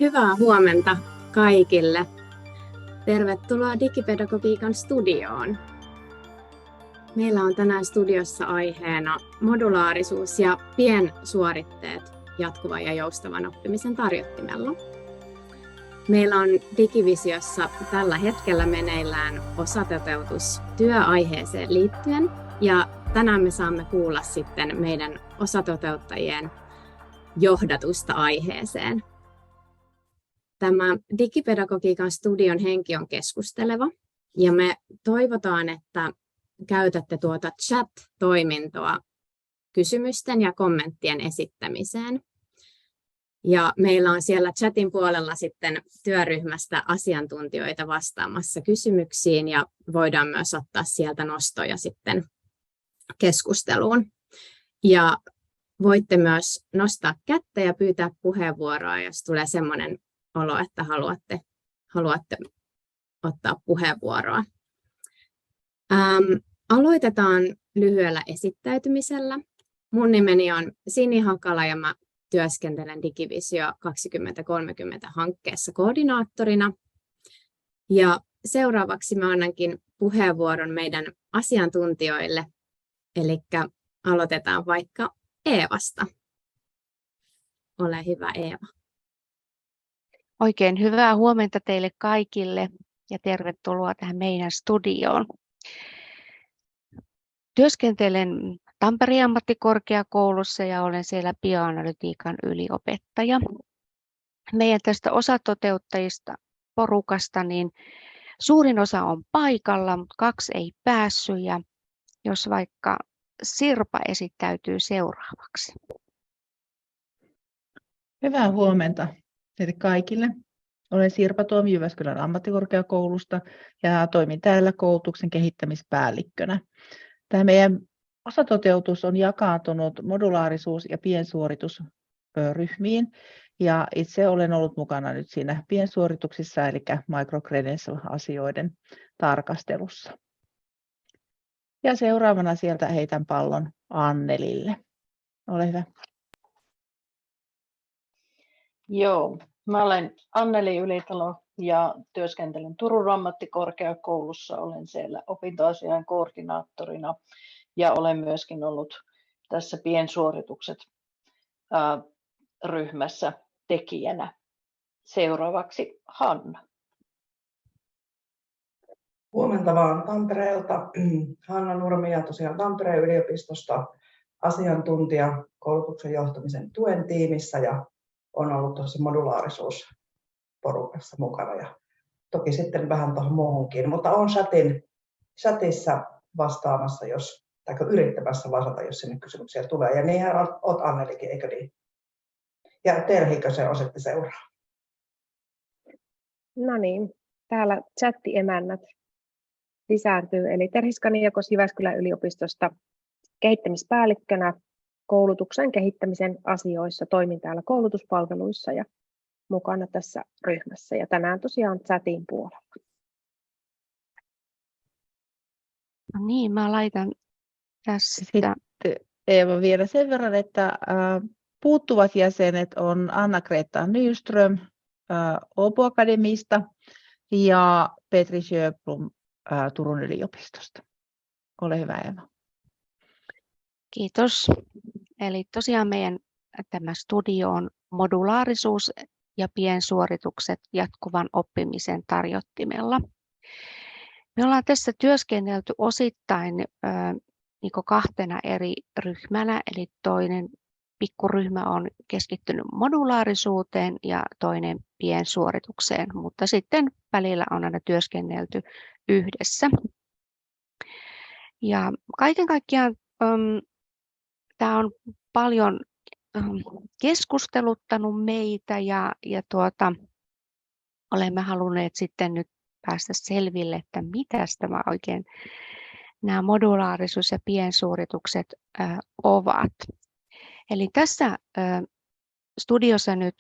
Hyvää huomenta kaikille. Tervetuloa Digipedagogiikan studioon. Meillä on tänään studiossa aiheena modulaarisuus ja piensuoritteet jatkuvan ja joustavan oppimisen tarjottimella. Meillä on Digivisiossa tällä hetkellä meneillään osatoteutus työaiheeseen liittyen ja tänään me saamme kuulla sitten meidän osatoteuttajien johdatusta aiheeseen. Tämä Digipedagogiikan studion henki on keskusteleva ja me toivotaan, että käytätte tuota chat-toimintoa kysymysten ja kommenttien esittämiseen. Ja meillä on siellä chatin puolella sitten työryhmästä asiantuntijoita vastaamassa kysymyksiin ja voidaan myös ottaa sieltä nostoja sitten keskusteluun. Ja voitte myös nostaa kättä ja pyytää puheenvuoroa, jos tulee sellainen olo, että haluatte ottaa puheenvuoroa. Aloitetaan lyhyellä esittäytymisellä. Mun nimeni on Sini Hakala ja mä työskentelen Digivisio 2030 hankkeessa koordinaattorina. Ja seuraavaksi mä annankin puheenvuoron meidän asiantuntijoille, eli aloitetaan vaikka Eevasta. Ole hyvä, Eeva. Oikein hyvää huomenta teille kaikille ja tervetuloa tähän meidän studioon. Työskentelen Tampereen ammattikorkeakoulussa ja olen siellä bioanalytiikan yliopettaja. Meidän tästä osatoteuttajista porukasta niin suurin osa on paikalla, mutta 2 ei päässyt. Ja jos vaikka Sirpa esittäytyy seuraavaksi. Hyvää huomenta teille kaikille. Olen Sirpa Tuomi Jyväskylän ammattikorkeakoulusta ja toimin täällä koulutuksen kehittämispäällikkönä. Tämä meidän osatoteutus on jakaantunut modulaarisuus- ja piensuoritusryhmiin. Ja itse olen ollut mukana nyt siinä piensuorituksissa, eli microcredential-asioiden tarkastelussa. Ja seuraavana sieltä heitän pallon Annelille. Ole hyvä. Joo, mä olen Anneli Ylitalo ja työskentelen Turun ammattikorkeakoulussa. Olen siellä opintoasiain koordinaattorina ja olen myöskin ollut tässä piensuoritukset ryhmässä tekijänä. Seuraavaksi Hanna. Huomenta vaan Tampereelta. Hanna Nurmi ja tosiaan Tampereen yliopistosta asiantuntija koulutuksen johtamisen tuen tiimissä ja on ollut tuossa modulaarisuusporukassa mukana ja toki sitten vähän tuohon muuhunkin, mutta on chatissa vastaamassa, tai yrittämässä vastata, jos sinne kysymyksiä tulee. Ja niinhän olet Annelikin, eikö niin? Ja Terhikö se osetti seuraa? No niin, täällä chatti-emännät lisääntyy. Eli Terhi Skaniakos Jyväskylän yliopistosta kehittämispäällikkönä koulutuksen kehittämisen asioissa. Toimin täällä koulutuspalveluissa ja mukana tässä ryhmässä. Ja tänään tosiaan chatin puolella. No niin, mä laitan tässä. Sitten Eeva vielä sen verran, että puuttuvat jäsenet on Anna-Greta Nyström Åbo Akademista ja Petri Sjöblom Turun yliopistosta. Ole hyvä, Eeva. Kiitos. Eli tosiaan meidän tämä studio on modulaarisuus ja piensuoritukset jatkuvan oppimisen tarjottimella. Me ollaan tässä työskennelty osittain niin 2 eri ryhmänä, eli toinen pikkuryhmä on keskittynyt modulaarisuuteen ja toinen piensuoritukseen, mutta sitten välillä on aina työskennelty yhdessä. Ja kaiken kaikkiaan tämä on paljon keskusteluttanut meitä ja olemme halunneet sitten nyt päästä selville, että mitä tämä oikein nämä modulaarisuus- ja piensuoritukset ovat. Eli tässä studiossa nyt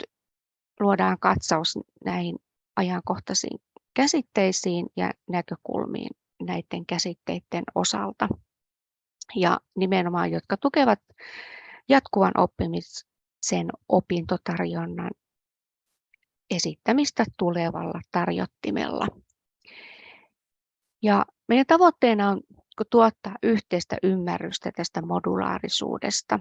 luodaan katsaus näihin ajankohtaisiin käsitteisiin ja näkökulmiin näiden käsitteiden osalta. Ja nimenomaan, jotka tukevat jatkuvan oppimisen opintotarjonnan esittämistä tulevalla tarjottimella. Ja meidän tavoitteena on tuottaa yhteistä ymmärrystä tästä modulaarisuudesta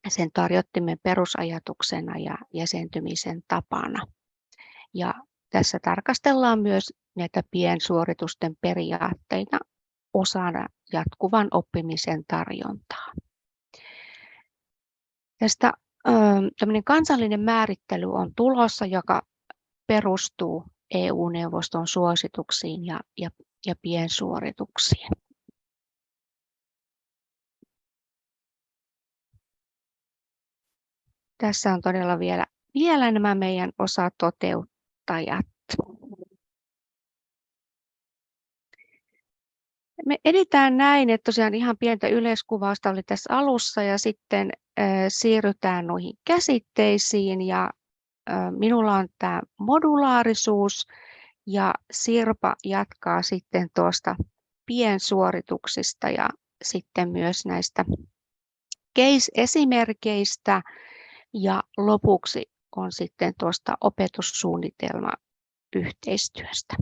sen tarjottimen perusajatuksena ja jäsentymisen tapana. Ja tässä tarkastellaan myös näitä piensuoritusten periaatteita osana jatkuvan oppimisen tarjontaa. Tästä tämmöinen kansallinen määrittely on tulossa, joka perustuu EU-neuvoston suosituksiin ja piensuorituksiin. Tässä on todella vielä nämä meidän osatoteuttajat. Me editään näin, että tosiaan ihan pientä yleiskuvausta oli tässä alussa ja sitten siirrytään noihin käsitteisiin ja minulla on tämä modulaarisuus ja Sirpa jatkaa sitten tuosta piensuorituksista ja sitten myös näistä case-esimerkeistä ja lopuksi on sitten tuosta opetussuunnitelmayhteistyöstä.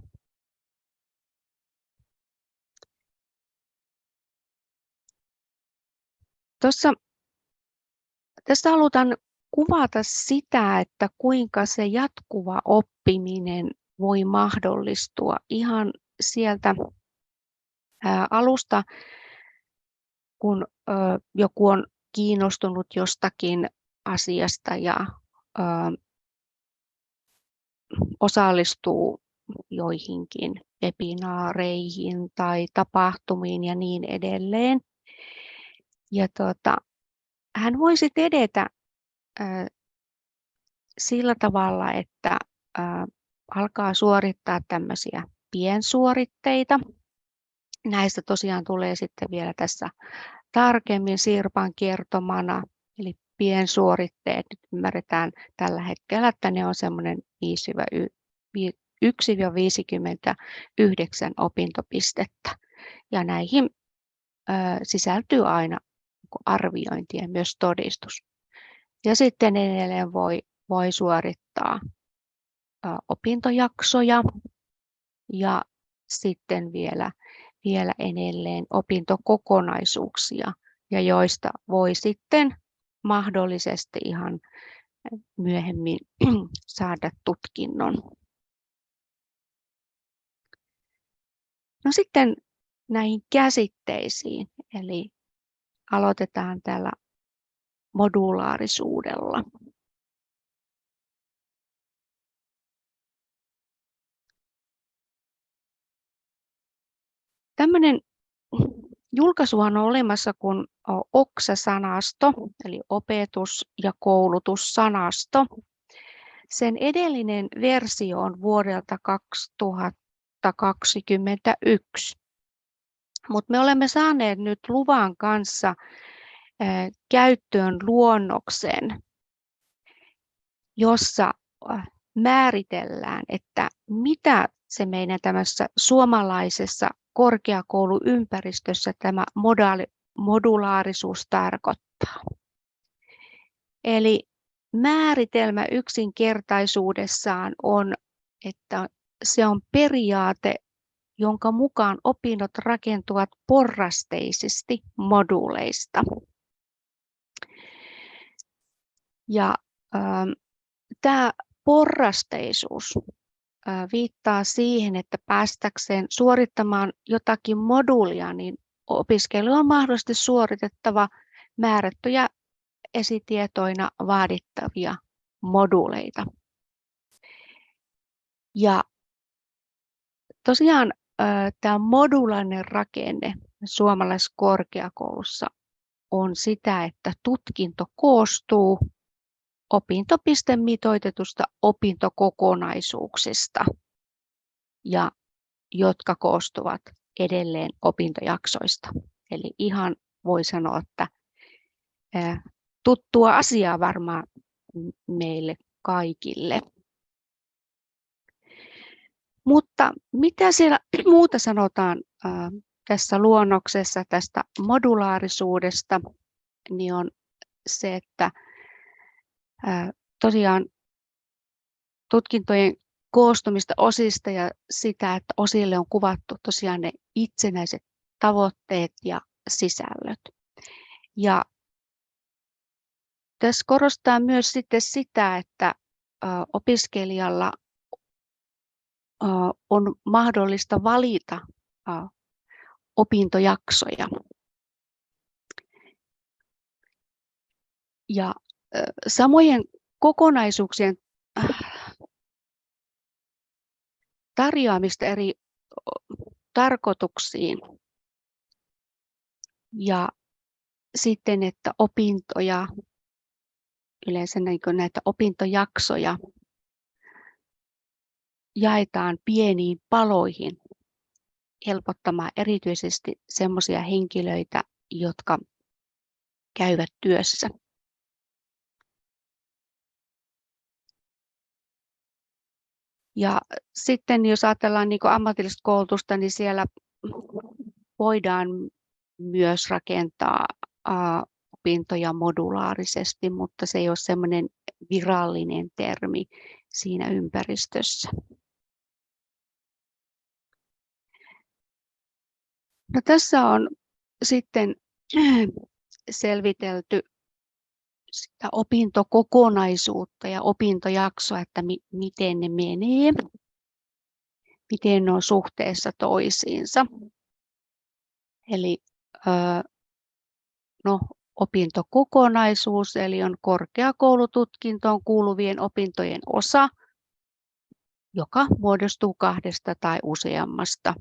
Tässä halutaan kuvata sitä, että kuinka se jatkuva oppiminen voi mahdollistua ihan sieltä alusta, kun joku on kiinnostunut jostakin asiasta ja osallistuu joihinkin webinaareihin tai tapahtumiin ja niin edelleen. Ja hän voi sitten edetä sillä tavalla, että alkaa suorittaa tämmöisiä piensuoritteita. Näistä tosiaan tulee sitten vielä tässä tarkemmin Sirpan kertomana, eli piensuoritteet nyt ymmärretään tällä hetkellä, että ne on semmoinen 1-59 opintopistettä. Ja näihin sisältyy aina arviointi ja myös todistus. Ja sitten edelleen voi suorittaa opintojaksoja ja sitten vielä edelleen opintokokonaisuuksia, ja joista voi sitten mahdollisesti ihan myöhemmin saada tutkinnon. No sitten näihin käsitteisiin, eli aloitetaan tällä modulaarisuudella. Tämmöinen julkaisuhan on olemassa kuin OKSA-sanasto, eli opetus- ja koulutussanasto. Sen edellinen versio on vuodelta 2021. Mutta me olemme saaneet nyt luvan kanssa käyttöön luonnoksen, jossa määritellään, että mitä se meidän tämmöisessä suomalaisessa korkeakouluympäristössä tämä modulaarisuus tarkoittaa. Eli määritelmä yksinkertaisuudessaan on, että se on periaate, jonka mukaan opinnot rakentuvat porrasteisesti moduuleista. Ja tämä porrasteisuus viittaa siihen, että päästäkseen suorittamaan jotakin moduulia, niin opiskelu on mahdollisesti suoritettava määrättyjä esitietoina vaadittavia moduuleita. Ja tosiaan tämä modulaarinen rakenne suomalaisessa korkeakoulussa on sitä, että tutkinto koostuu opintopistemitoitetusta opintokokonaisuuksista, ja jotka koostuvat edelleen opintojaksoista. Eli ihan voi sanoa, että tuttua asiaa varmaan meille kaikille. Mutta mitä siellä muuta sanotaan tässä luonnoksessa tästä modulaarisuudesta, niin on se, että tosiaan tutkintojen koostumista osista ja sitä, että osille on kuvattu tosiaan ne itsenäiset tavoitteet ja sisällöt. Ja tässä korostaa myös sitten sitä, että opiskelijalla on mahdollista valita opintojaksoja. Ja samojen kokonaisuuksien tarjoamista eri tarkoituksiin ja sitten, että opintoja, yleensä näitä opintojaksoja jaetaan pieniin paloihin helpottamaan erityisesti sellaisia henkilöitä, jotka käyvät työssä. Ja sitten jos ajatellaan niin kuin ammatillista koulutusta, niin siellä voidaan myös rakentaa opintoja modulaarisesti, mutta se ei ole semmoinen virallinen termi siinä ympäristössä. No, tässä on sitten selvitelty sitä opintokokonaisuutta ja opintojaksoa, että miten ne menee, miten ne on suhteessa toisiinsa. Eli opintokokonaisuus, eli on korkeakoulututkintoon kuuluvien opintojen osa, joka muodostuu 2 tai useammasta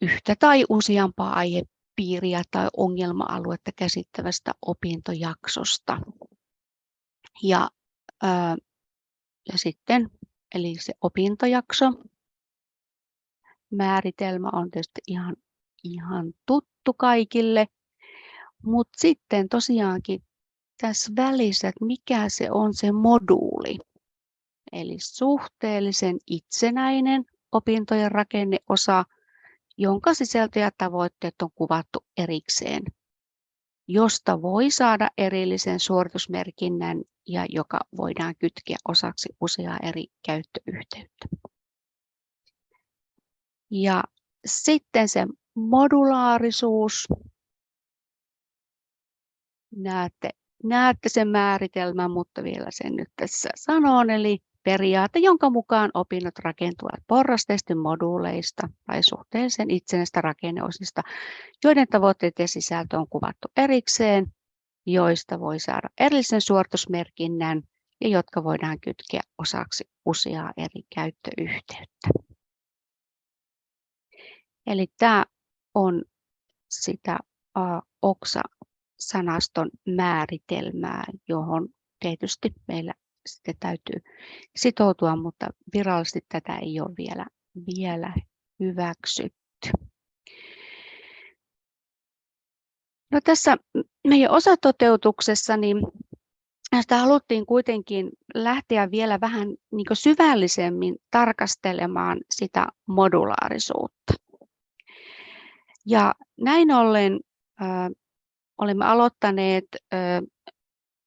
yhtä tai useampaa aihepiiriä tai ongelma-aluetta käsittävästä opintojaksosta. Ja sitten, eli se opintojakso, määritelmä on tietysti ihan tuttu kaikille, mutta sitten tosiaankin tässä välissä, että mikä se on se moduuli, eli suhteellisen itsenäinen opintojen rakenneosa, jonka sisältö ja tavoitteet on kuvattu erikseen, josta voi saada erillisen suoritusmerkinnän ja joka voidaan kytkeä osaksi useaa eri käyttöyhteyttä. Ja sitten se modulaarisuus. Näette sen määritelmän, mutta vielä sen nyt tässä sanon, eli periaate, jonka mukaan opinnot rakentuvat porrasteisesti moduuleista tai suhteellisen itsenäistä rakenneosista, joiden tavoitteet ja sisältö on kuvattu erikseen, joista voi saada erillisen suoritusmerkinnän ja jotka voidaan kytkeä osaksi useaa eri käyttöyhteyttä. Eli tämä on sitä OKSA-sanaston määritelmää, johon tietysti meillä sitten täytyy sitoutua, mutta virallisesti tätä ei ole vielä hyväksytty. No, tässä meidän osatoteutuksessa niin sitä haluttiin kuitenkin lähteä vielä vähän niin kuin syvällisemmin tarkastelemaan sitä modulaarisuutta. Ja näin ollen olemme aloittaneet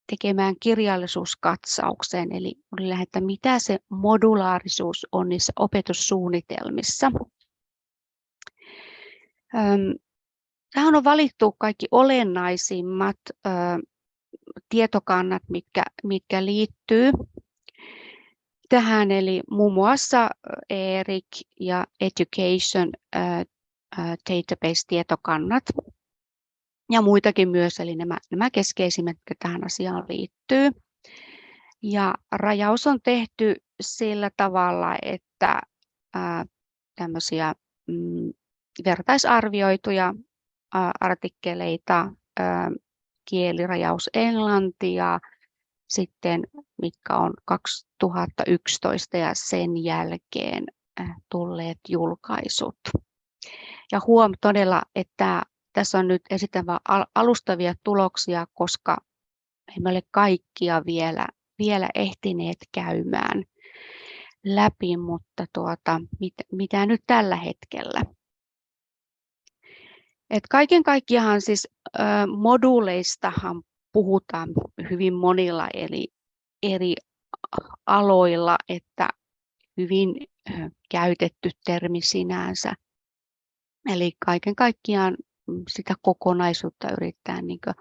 tekemään kirjallisuuskatsauksen, eli että mitä se modulaarisuus on niissä opetussuunnitelmissa. Tähän on valittu kaikki olennaisimmat tietokannat, mitkä liittyy tähän, eli muun muassa ERIC ja Education Database-tietokannat ja muitakin myös, eli nämä keskeisimmät, jotka tähän asiaan liittyy. Ja rajaus on tehty sillä tavalla, että tämmöisiä vertaisarvioituja artikkeleita, kielirajaus englantia, sitten mitkä on 2011 ja sen jälkeen tulleet julkaisut. Ja todella, että tässä on nyt esitän vain alustavia tuloksia, koska emme ole kaikkia vielä ehtineet käymään läpi, mutta mitä nyt tällä hetkellä. Et kaiken kaikkiaan siis moduuleistahan puhutaan hyvin monilla eri aloilla, että hyvin käytetty termi sinänsä. Eli kaiken kaikkiaan sitä kokonaisuutta yrittää niin kuin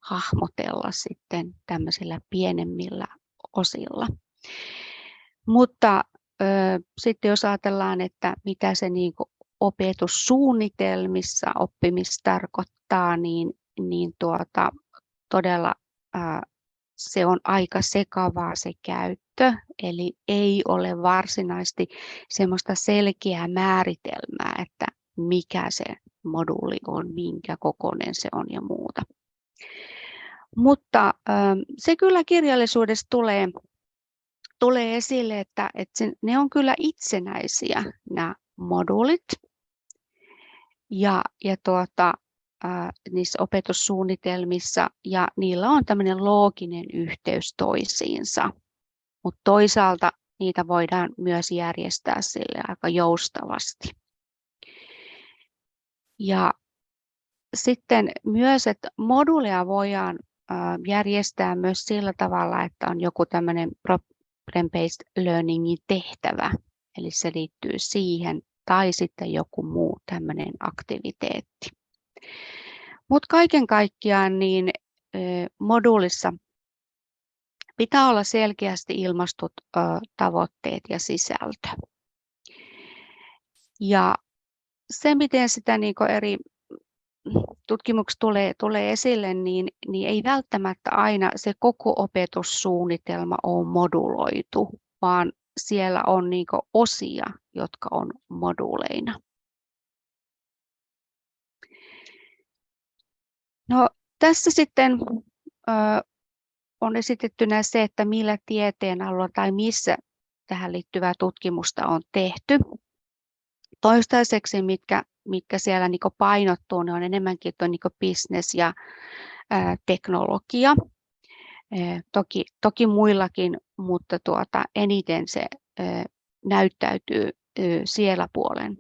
hahmotella sitten tämmöisillä pienemmillä osilla. Mutta sitten jos ajatellaan, että mitä se niin kuin opetussuunnitelmissa oppimista tarkoittaa, niin todella se on aika sekavaa se käyttö, eli ei ole varsinaisesti semmoista selkeää määritelmää, että mikä se moduuli on, minkä kokoinen se on ja muuta. Mutta se kyllä kirjallisuudessa tulee esille, että ne on kyllä itsenäisiä nämä moduulit ja niissä opetussuunnitelmissa ja niillä on tämmöinen looginen yhteys toisiinsa, mutta toisaalta niitä voidaan myös järjestää sille aika joustavasti. Ja sitten myös, että moduuleja voidaan järjestää myös sillä tavalla, että on joku tämmöinen problem-based learningin tehtävä, eli se liittyy siihen, tai sitten joku muu tämmöinen aktiviteetti. Mutta kaiken kaikkiaan niin moduulissa pitää olla selkeästi ilmaistut tavoitteet ja sisältö. Ja se, miten sitä niin eri tutkimuksessa tulee esille, niin ei välttämättä aina se koko opetussuunnitelma ole moduloitu, vaan siellä on niin osia, jotka on moduuleina. No, tässä sitten on esitettynä se, että millä tieteenaloilla tai missä tähän liittyvää tutkimusta on tehty. Toistaiseksi, mitkä siellä niin painottuu, ne on enemmänkin niin business ja teknologia. Toki muillakin, mutta eniten se näyttäytyy siellä puolen.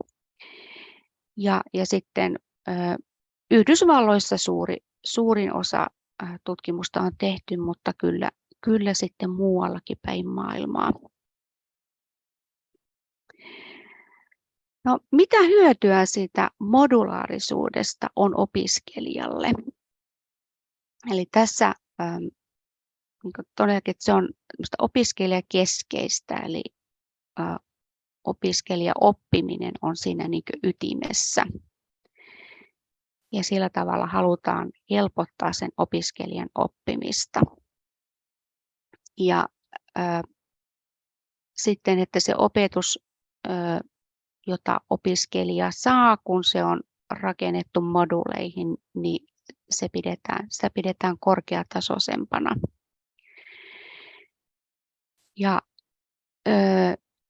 Ja sitten Yhdysvalloissa suurin osa tutkimusta on tehty, mutta kyllä sitten muuallakin päin maailmaa. No, mitä hyötyä siitä modulaarisuudesta on opiskelijalle? Eli tässä niin todellakin se on opiskelijakeskeistä, eli opiskelijaoppiminen on siinä niin ytimessä. Ja sillä tavalla halutaan helpottaa sen opiskelijan oppimista. Ja sitten, että se opetus, jota opiskelija saa, kun se on rakennettu moduuleihin, niin sitä pidetään korkeatasoisempana. Ja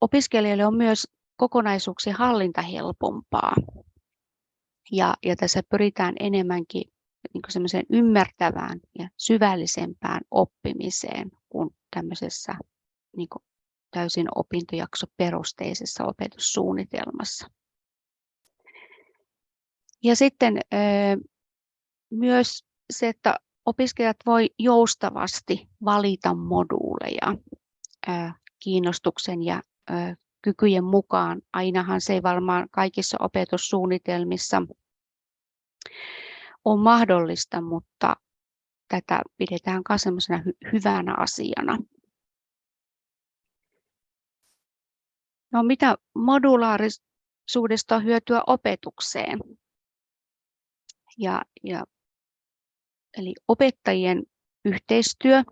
opiskelijoille on myös kokonaisuuksien hallinta helpompaa. Ja tässä pyritään enemmänkin niin semmoiseen ymmärtävään ja syvällisempään oppimiseen kuin tämmöisessä niin kuin täysin opintojaksoperusteisessa opetussuunnitelmassa. Ja sitten myös se, että opiskelijat voi joustavasti valita moduuleja kiinnostuksen ja kykyjen mukaan. Ainahan se ei varmaan kaikissa opetussuunnitelmissa ole mahdollista, mutta tätä pidetään myös sellaisena hyvänä asiana. No, mitä modulaarisuudesta on hyötyä opetukseen? Eli opettajien yhteistyö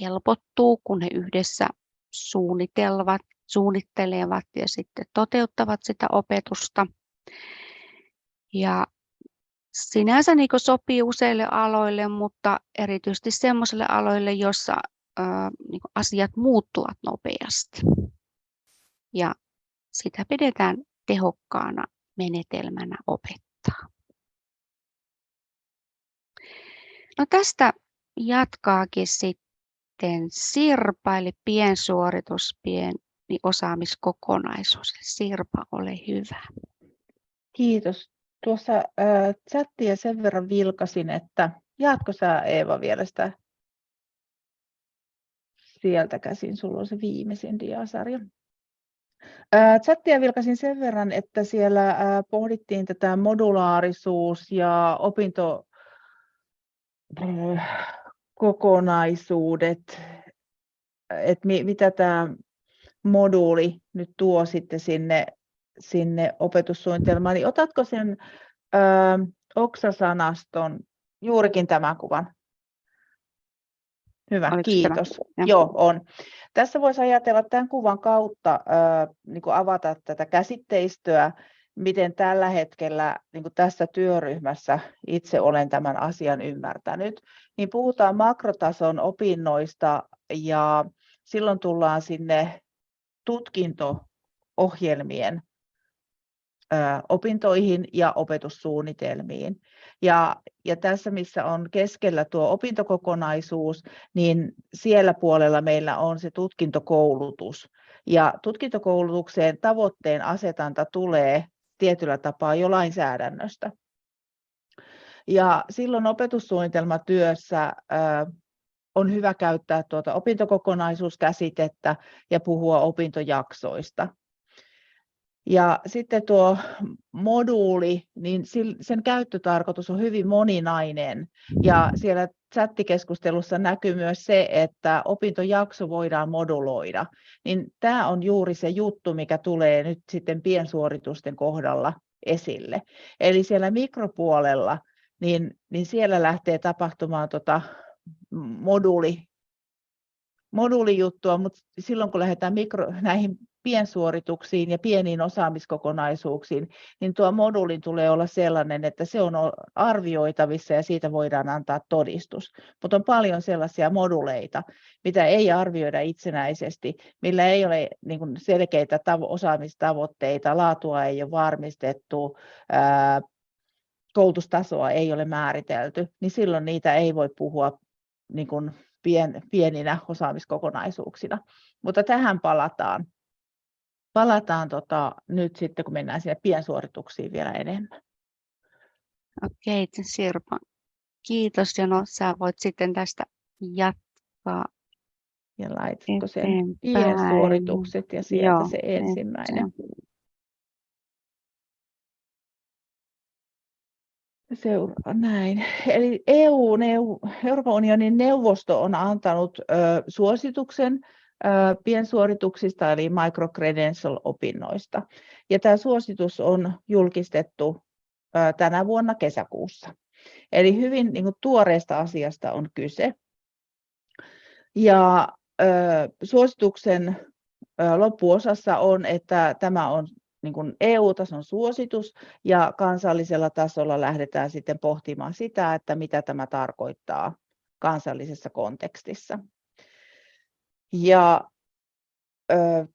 helpottuu, kun he yhdessä suunnittelevat ja sitten toteuttavat sitä opetusta. Ja sinänsä niin sopii useille aloille, mutta erityisesti sellaisille aloille, joissa niin asiat muuttuvat nopeasti. Ja sitä pidetään tehokkaana menetelmänä opettaa. No, tästä jatkaakin sitten Sirpa, eli piensuoritus, pieni osaamiskokonaisuus. Sirpa, ole hyvä. Kiitos. Tuossa chattia sen verran vilkasin, että jaatko sä, Eeva, vielä sitä sieltä käsin, sulla on se viimeisin diasarja. Chattia vilkaisin sen verran, että siellä pohdittiin tätä modulaarisuus ja opintokokonaisuudet, että mitä tämä moduuli nyt tuo sitten sinne opetussuunnitelmaan. Niin otatko sen oksasanaston, juurikin tämän kuvan? Hyvä, Oliko kiitos. tämä? Joo, on. Tässä voisi ajatella tämän kuvan kautta niin kuin avata tätä käsitteistöä, miten tällä hetkellä niin kuin tässä työryhmässä itse olen tämän asian ymmärtänyt. Niin puhutaan makrotason opinnoista ja silloin tullaan sinne tutkinto-ohjelmien opintoihin ja opetussuunnitelmiin. Ja tässä, missä on keskellä tuo opintokokonaisuus, niin siellä puolella meillä on se tutkintokoulutus. Ja tutkintokoulutukseen tavoitteen asetanta tulee tietyllä tapaa jo lainsäädännöstä. Ja silloin opetussuunnitelmatyössä on hyvä käyttää tuota opintokokonaisuuskäsitettä ja puhua opintojaksoista. Ja sitten tuo moduuli, niin sen käyttötarkoitus on hyvin moninainen. Ja siellä chattikeskustelussa näkyy myös se, että opintojakso voidaan moduloida. Niin tämä on juuri se juttu, mikä tulee nyt sitten piensuoritusten kohdalla esille. Eli siellä mikropuolella, niin siellä lähtee tapahtumaan moduulijuttua, mutta silloin kun lähdetään näihin piensuorituksiin ja pieniin osaamiskokonaisuuksiin, niin tuo moduulin tulee olla sellainen, että se on arvioitavissa ja siitä voidaan antaa todistus. Mutta on paljon sellaisia moduleita, mitä ei arvioida itsenäisesti, millä ei ole niin kuin selkeitä osaamistavoitteita, laatua ei ole varmistettu, koulutustasoa ei ole määritelty, niin silloin niitä ei voi puhua niin kuin pieninä osaamiskokonaisuuksina. Mutta tähän palataan nyt sitten, kun mennään sinne piensuorituksiin vielä enemmän. Okei, Sirpa. Kiitos. Ja no, sä voit sitten tästä jatkaa Ja laitatko sen eteenpäin. piensuoritukset ja sieltä Joo, se ensimmäinen. Seuraava näin. Eli Euroopan unionin neuvosto on antanut suosituksen piensuorituksista eli microcredential-opinnoista. Ja tämä suositus on julkistettu tänä vuonna kesäkuussa. Eli hyvin niin kuin tuoreesta asiasta on kyse. Ja suosituksen loppuosassa on, että tämä on niin kuin EU-tason suositus ja kansallisella tasolla lähdetään sitten pohtimaan sitä, että mitä tämä tarkoittaa kansallisessa kontekstissa. Ja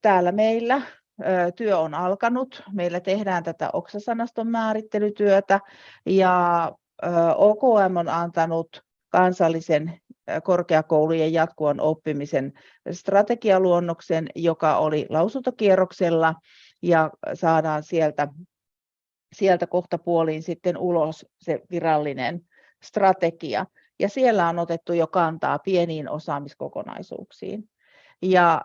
täällä meillä työ on alkanut. Meillä tehdään tätä oksasanaston määrittelytyötä ja OKM on antanut kansallisen korkeakoulujen jatkuvan oppimisen strategialuonnoksen, joka oli lausuntokierroksella ja saadaan sieltä kohtapuoliin sitten ulos se virallinen strategia. Ja siellä on otettu jo kantaa pieniin osaamiskokonaisuuksiin. Ja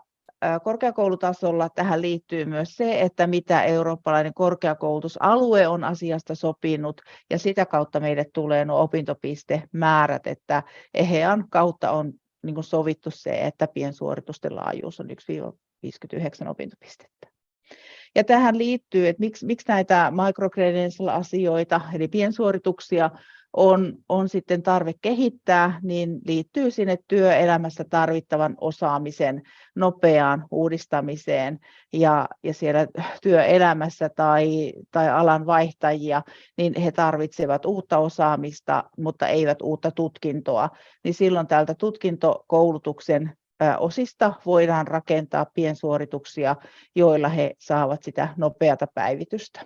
korkeakoulutasolla tähän liittyy myös se, että mitä eurooppalainen korkeakoulutusalue on asiasta sopinut, ja sitä kautta meille tulee nuo opintopistemäärät, että EHEAn kautta on niin kuin sovittu se, että piensuoritusten laajuus on 1-59 opintopistettä. Ja tähän liittyy, että miksi näitä microcredential-asioita, eli piensuorituksia, on sitten tarve kehittää, niin liittyy sinne työelämässä tarvittavan osaamisen nopeaan uudistamiseen ja siellä työelämässä tai alan vaihtajia, niin he tarvitsevat uutta osaamista, mutta eivät uutta tutkintoa, niin silloin tältä tutkintokoulutuksen osista voidaan rakentaa piensuorituksia, joilla he saavat sitä nopeata päivitystä.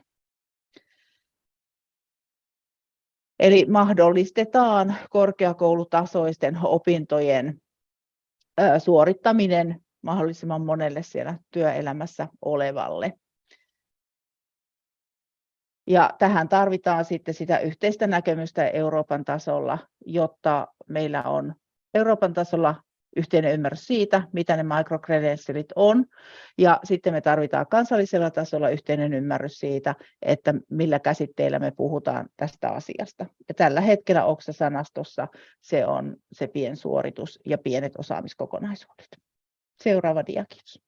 Eli mahdollistetaan korkeakoulutasoisten opintojen suorittaminen mahdollisimman monelle siellä työelämässä olevalle. Ja tähän tarvitaan sitten sitä yhteistä näkemystä Euroopan tasolla, jotta meillä on Euroopan tasolla yhteinen ymmärrys siitä, mitä ne microcredentialit on, ja sitten me tarvitaan kansallisella tasolla yhteinen ymmärrys siitä, että millä käsitteillä me puhutaan tästä asiasta. Ja tällä hetkellä OKSA-sanastossa se on se piensuoritus ja pienet osaamiskokonaisuudet. Seuraava dia, kiitos.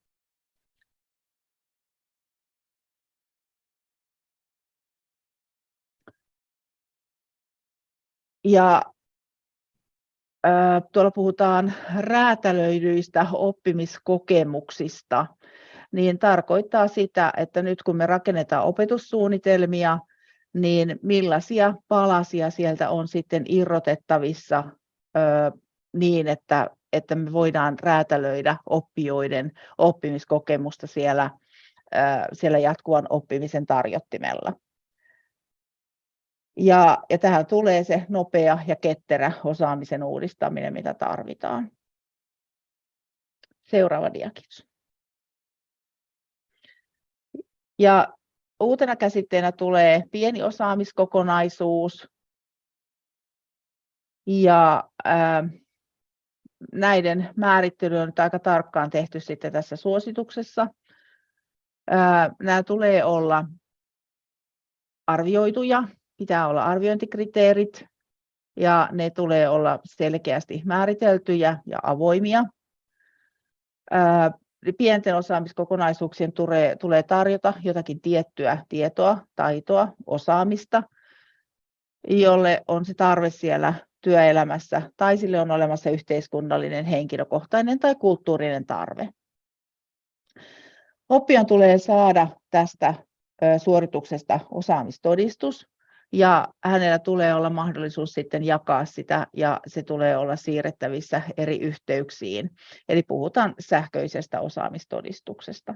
Ja tuolla puhutaan räätälöidyistä oppimiskokemuksista, niin tarkoittaa sitä, että nyt kun me rakennetaan opetussuunnitelmia, niin millaisia palasia sieltä on sitten irrotettavissa niin, että me voidaan räätälöidä oppijoiden oppimiskokemusta siellä jatkuvan oppimisen tarjottimella. Ja tähän tulee se nopea ja ketterä osaamisen uudistaminen, mitä tarvitaan. Seuraava dia, kiitos. Ja uutena käsitteenä tulee pieni osaamiskokonaisuus. Ja näiden määrittely on nyt aika tarkkaan tehty sitten tässä suosituksessa. Nämä tulee olla arvioituja. Pitää olla arviointikriteerit ja ne tulee olla selkeästi määriteltyjä ja avoimia. Pienten osaamiskokonaisuuksien tulee tarjota jotakin tiettyä tietoa, taitoa, osaamista, jolle on se tarve siellä työelämässä tai sille on olemassa yhteiskunnallinen, henkilökohtainen tai kulttuurinen tarve. Oppijan tulee saada tästä suorituksesta osaamistodistus. Ja hänellä tulee olla mahdollisuus sitten jakaa sitä ja se tulee olla siirrettävissä eri yhteyksiin. Eli puhutaan sähköisestä osaamistodistuksesta.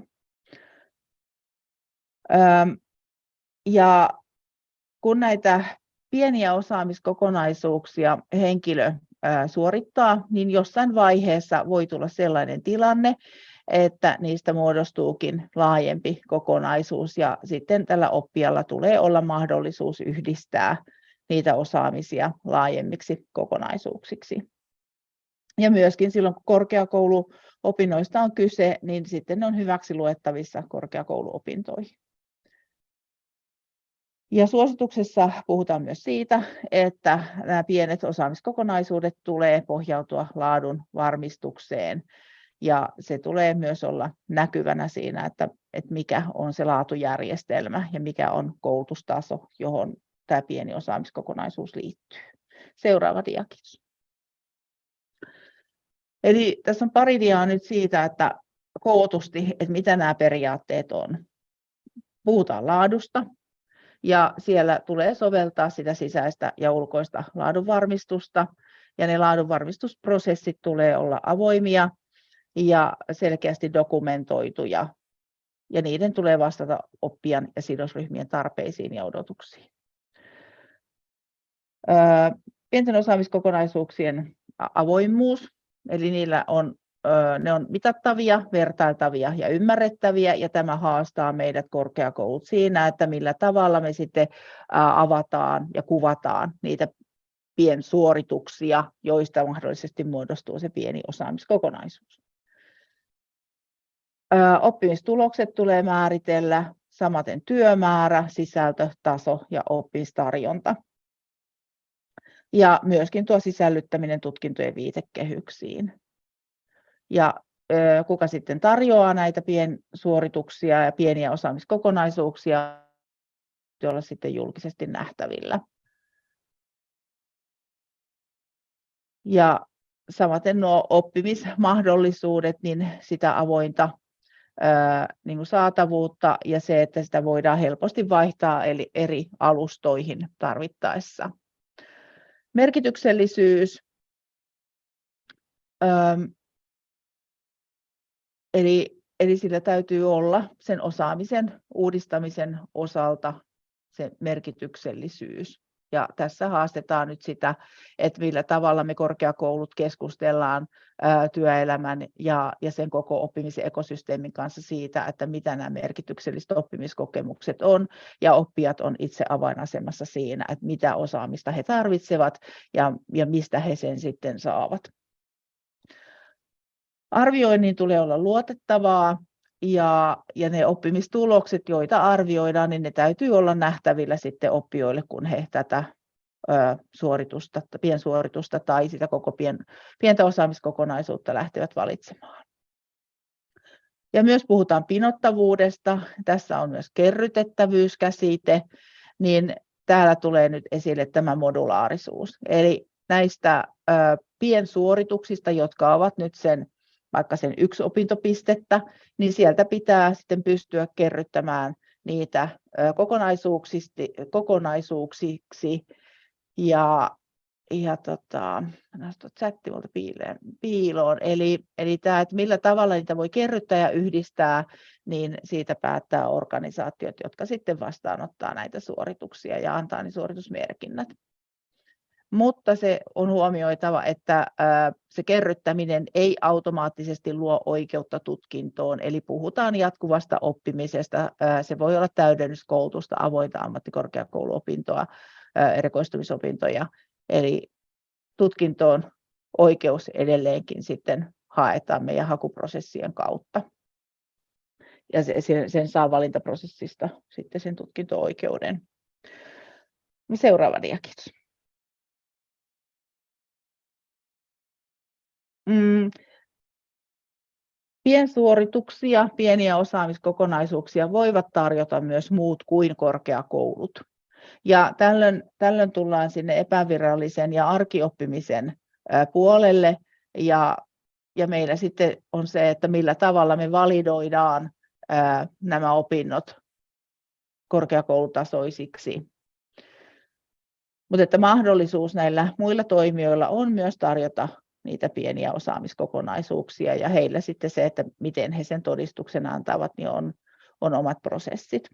Ja kun näitä pieniä osaamiskokonaisuuksia henkilö suorittaa, niin jossain vaiheessa voi tulla sellainen tilanne, että niistä muodostuukin laajempi kokonaisuus ja sitten tällä oppijalla tulee olla mahdollisuus yhdistää niitä osaamisia laajemmiksi kokonaisuuksiksi. Ja myöskin silloin, kun korkeakouluopinnoista on kyse, niin sitten ne on hyväksi luettavissa korkeakouluopintoihin. Ja suosituksessa puhutaan myös siitä, että nämä pienet osaamiskokonaisuudet tulee pohjautua laadun varmistukseen. Ja se tulee myös olla näkyvänä siinä, että mikä on se laatujärjestelmä ja mikä on koulutustaso, johon tämä pieni osaamiskokonaisuus liittyy. Seuraava dia, kiitos. Eli tässä on pari diaa nyt siitä, että kootusti, että mitä nämä periaatteet on. Puhutaan laadusta ja siellä tulee soveltaa sitä sisäistä ja ulkoista laadunvarmistusta. Ja ne laadunvarmistusprosessit tulee olla avoimia ja selkeästi dokumentoituja, ja niiden tulee vastata oppijan ja sidosryhmien tarpeisiin ja odotuksiin. Pienten osaamiskokonaisuuksien avoimuus, eli ne on mitattavia, vertailtavia ja ymmärrettäviä, ja tämä haastaa meidät korkeakoulut siinä, että millä tavalla me sitten avataan ja kuvataan niitä piensuorituksia, joista mahdollisesti muodostuu se pieni osaamiskokonaisuus. Oppimistulokset tulee määritellä, samaten työmäärä, sisältö, taso ja oppimistarjonta. Ja myöskin tuo sisällyttäminen tutkintojen viitekehyksiin. Ja kuka sitten tarjoaa näitä piensuorituksia ja pieniä osaamiskokonaisuuksia, olla sitten julkisesti nähtävillä. Ja samaten nuo oppimismahdollisuudet, niin sitä avointa niin kuin saatavuutta ja se, että sitä voidaan helposti vaihtaa eri alustoihin tarvittaessa. Merkityksellisyys. Eli sillä täytyy olla sen osaamisen uudistamisen osalta se merkityksellisyys. Ja tässä haastetaan nyt sitä, että millä tavalla me korkeakoulut keskustellaan työelämän ja sen koko oppimisen ekosysteemin kanssa siitä, että mitä nämä merkitykselliset oppimiskokemukset on, ja oppijat on itse avainasemassa siinä, että mitä osaamista he tarvitsevat ja mistä he sen sitten saavat. Arvioinnin tulee olla luotettavaa ja ne oppimistulokset, joita arvioidaan, niin ne täytyy olla nähtävillä sitten oppijoille, kun he tätä piensuoritusta tai sitä koko pientä osaamiskokonaisuutta lähtevät valitsemaan. Ja myös puhutaan pinottavuudesta. Tässä on myös kerrytettävyyskäsite, niin täällä tulee nyt esille tämä modulaarisuus. Eli näistä piensuorituksista, jotka ovat nyt vaikka sen 1 opintopistettä, niin sieltä pitää sitten pystyä kerryttämään niitä kokonaisuuksiksi. Chatti multa piiloon. Eli tämä, että millä tavalla niitä voi kerryttää ja yhdistää, niin siitä päättää organisaatiot, jotka sitten vastaanottaa näitä suorituksia ja antaa ne suoritusmerkinnät. Mutta se on huomioitava, että se kerryttäminen ei automaattisesti luo oikeutta tutkintoon, eli puhutaan jatkuvasta oppimisesta. Se voi olla täydennyskoulutusta, avointa ammattikorkeakouluopintoa, erikoistumisopintoja, eli tutkintoon oikeus edelleenkin sitten haetaan meidän hakuprosessien kautta. Ja sen saa valintaprosessista sitten sen tutkinto-oikeuden. Seuraava dia, kiitos. Piensuorituksia, pieniä osaamiskokonaisuuksia voivat tarjota myös muut kuin korkeakoulut. Ja tällöin tullaan sinne epävirallisen ja arkioppimisen puolelle ja meillä sitten on se, että millä tavalla me validoidaan nämä opinnot korkeakoulutasoisiksi. Mutta että mahdollisuus näillä muilla toimijoilla on myös tarjota niitä pieniä osaamiskokonaisuuksia ja heillä sitten se, että miten he sen todistuksen antavat, niin on omat prosessit.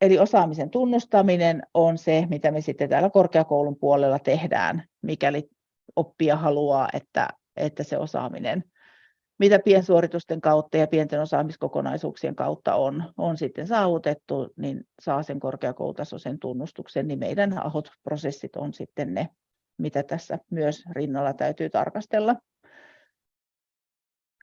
Eli osaamisen tunnustaminen on se, mitä me sitten täällä korkeakoulun puolella tehdään, mikäli oppija haluaa, että se osaaminen, mitä piensuoritusten kautta ja pienten osaamiskokonaisuuksien kautta on sitten saavutettu, niin saa sen korkeakoulutasoisen tunnustuksen, niin meidän AHOT-prosessit on sitten ne, mitä tässä myös rinnalla täytyy tarkastella.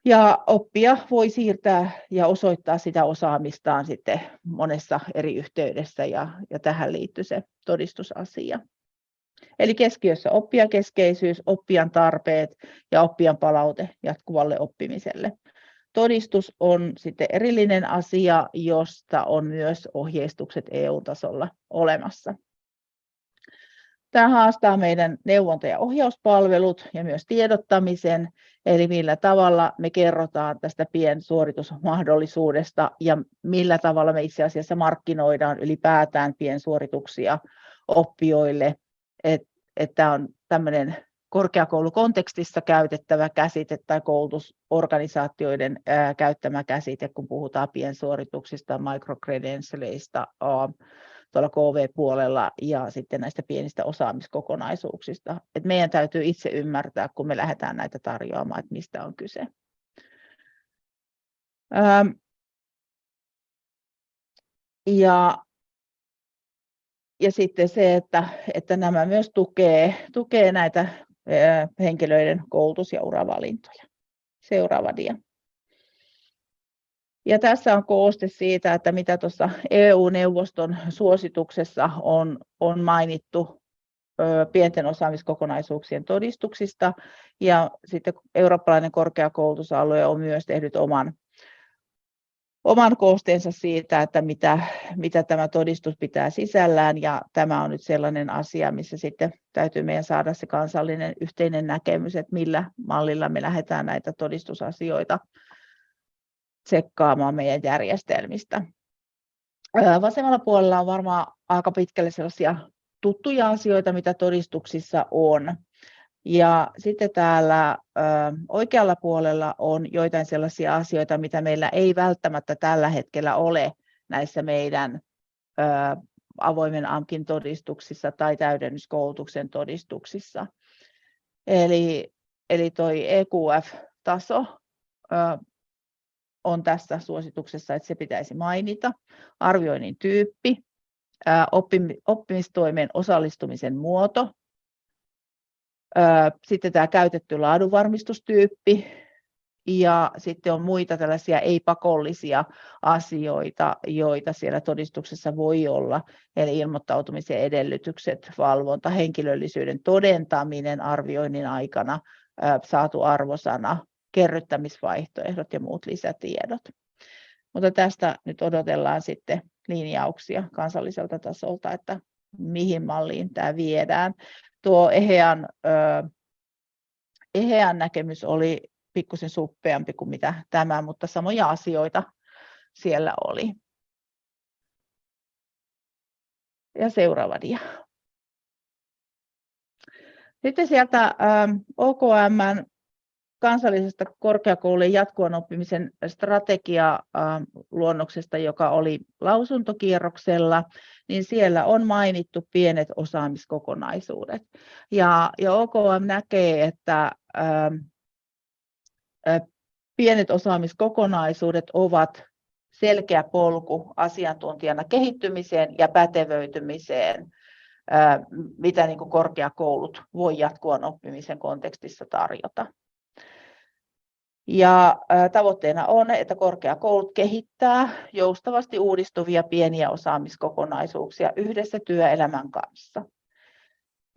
Ja oppija voi siirtää ja osoittaa sitä osaamistaan sitten monessa eri yhteydessä ja tähän liittyy se todistusasia. Eli keskiössä oppijakeskeisyys, oppijan tarpeet ja oppijan palaute jatkuvalle oppimiselle. Todistus on sitten erillinen asia, josta on myös ohjeistukset EU-tasolla olemassa. Tämä haastaa meidän neuvonta- ja ohjauspalvelut ja myös tiedottamisen, eli millä tavalla me kerrotaan tästä piensuoritusmahdollisuudesta ja millä tavalla me itse asiassa markkinoidaan ylipäätään piensuorituksia oppijoille. Että on tämmöinen korkeakoulukontekstissa käytettävä käsite tai koulutusorganisaatioiden käyttämä käsite, kun puhutaan piensuorituksista, microcredentialeista, tuolla KV-puolella ja sitten näistä pienistä osaamiskokonaisuuksista. Et meidän täytyy itse ymmärtää, kun me lähdetään näitä tarjoamaan, että mistä on kyse. Ja sitten se, että nämä myös tukee näitä henkilöiden koulutus- ja uravalintoja. Seuraava dia. Ja tässä on kooste siitä, että mitä tuossa EU-neuvoston suosituksessa on mainittu pienten osaamiskokonaisuuksien todistuksista. Ja sitten eurooppalainen korkeakoulutusalue on myös tehnyt oman koosteensa siitä, että mitä tämä todistus pitää sisällään. Ja tämä on nyt sellainen asia, missä sitten täytyy meidän saada se kansallinen yhteinen näkemys, että millä mallilla me lähdetään näitä todistusasioita tsekkaamaan meidän järjestelmistä. Vasemmalla puolella on varmaan aika pitkälle sellaisia tuttuja asioita, mitä todistuksissa on. Ja sitten täällä oikealla puolella on joitain sellaisia asioita, mitä meillä ei välttämättä tällä hetkellä ole näissä meidän avoimen AMKin todistuksissa tai täydennyskoulutuksen todistuksissa. Eli toi EQF-taso on tässä suosituksessa, että se pitäisi mainita. Arvioinnin tyyppi, oppimistoimeen osallistumisen muoto, Sitten tämä käytetty laadunvarmistustyyppi ja sitten on muita tällaisia ei-pakollisia asioita, joita siellä todistuksessa voi olla, eli ilmoittautumisen edellytykset, valvonta, henkilöllisyyden todentaminen arvioinnin aikana, saatu arvosana, kerryttämisvaihtoehdot ja muut lisätiedot. Mutta tästä nyt odotellaan sitten linjauksia kansalliselta tasolta, että mihin malliin tämä viedään. Tuo EHEAn näkemys oli pikkusen suppeampi kuin mitä tämä, mutta samoja asioita siellä oli. Ja seuraava dia. Sitten sieltä OKM:n kansallisesta korkeakoulujen jatkuvan oppimisen strategialuonnoksesta, joka oli lausuntokierroksella, niin siellä on mainittu pienet osaamiskokonaisuudet. Ja OKM näkee, että pienet osaamiskokonaisuudet ovat selkeä polku asiantuntijana kehittymiseen ja pätevöitymiseen, mitä niin kuin korkeakoulut voi jatkuvan oppimisen kontekstissa tarjota. Ja tavoitteena on, että korkeakoulut kehittää joustavasti uudistuvia pieniä osaamiskokonaisuuksia yhdessä työelämän kanssa.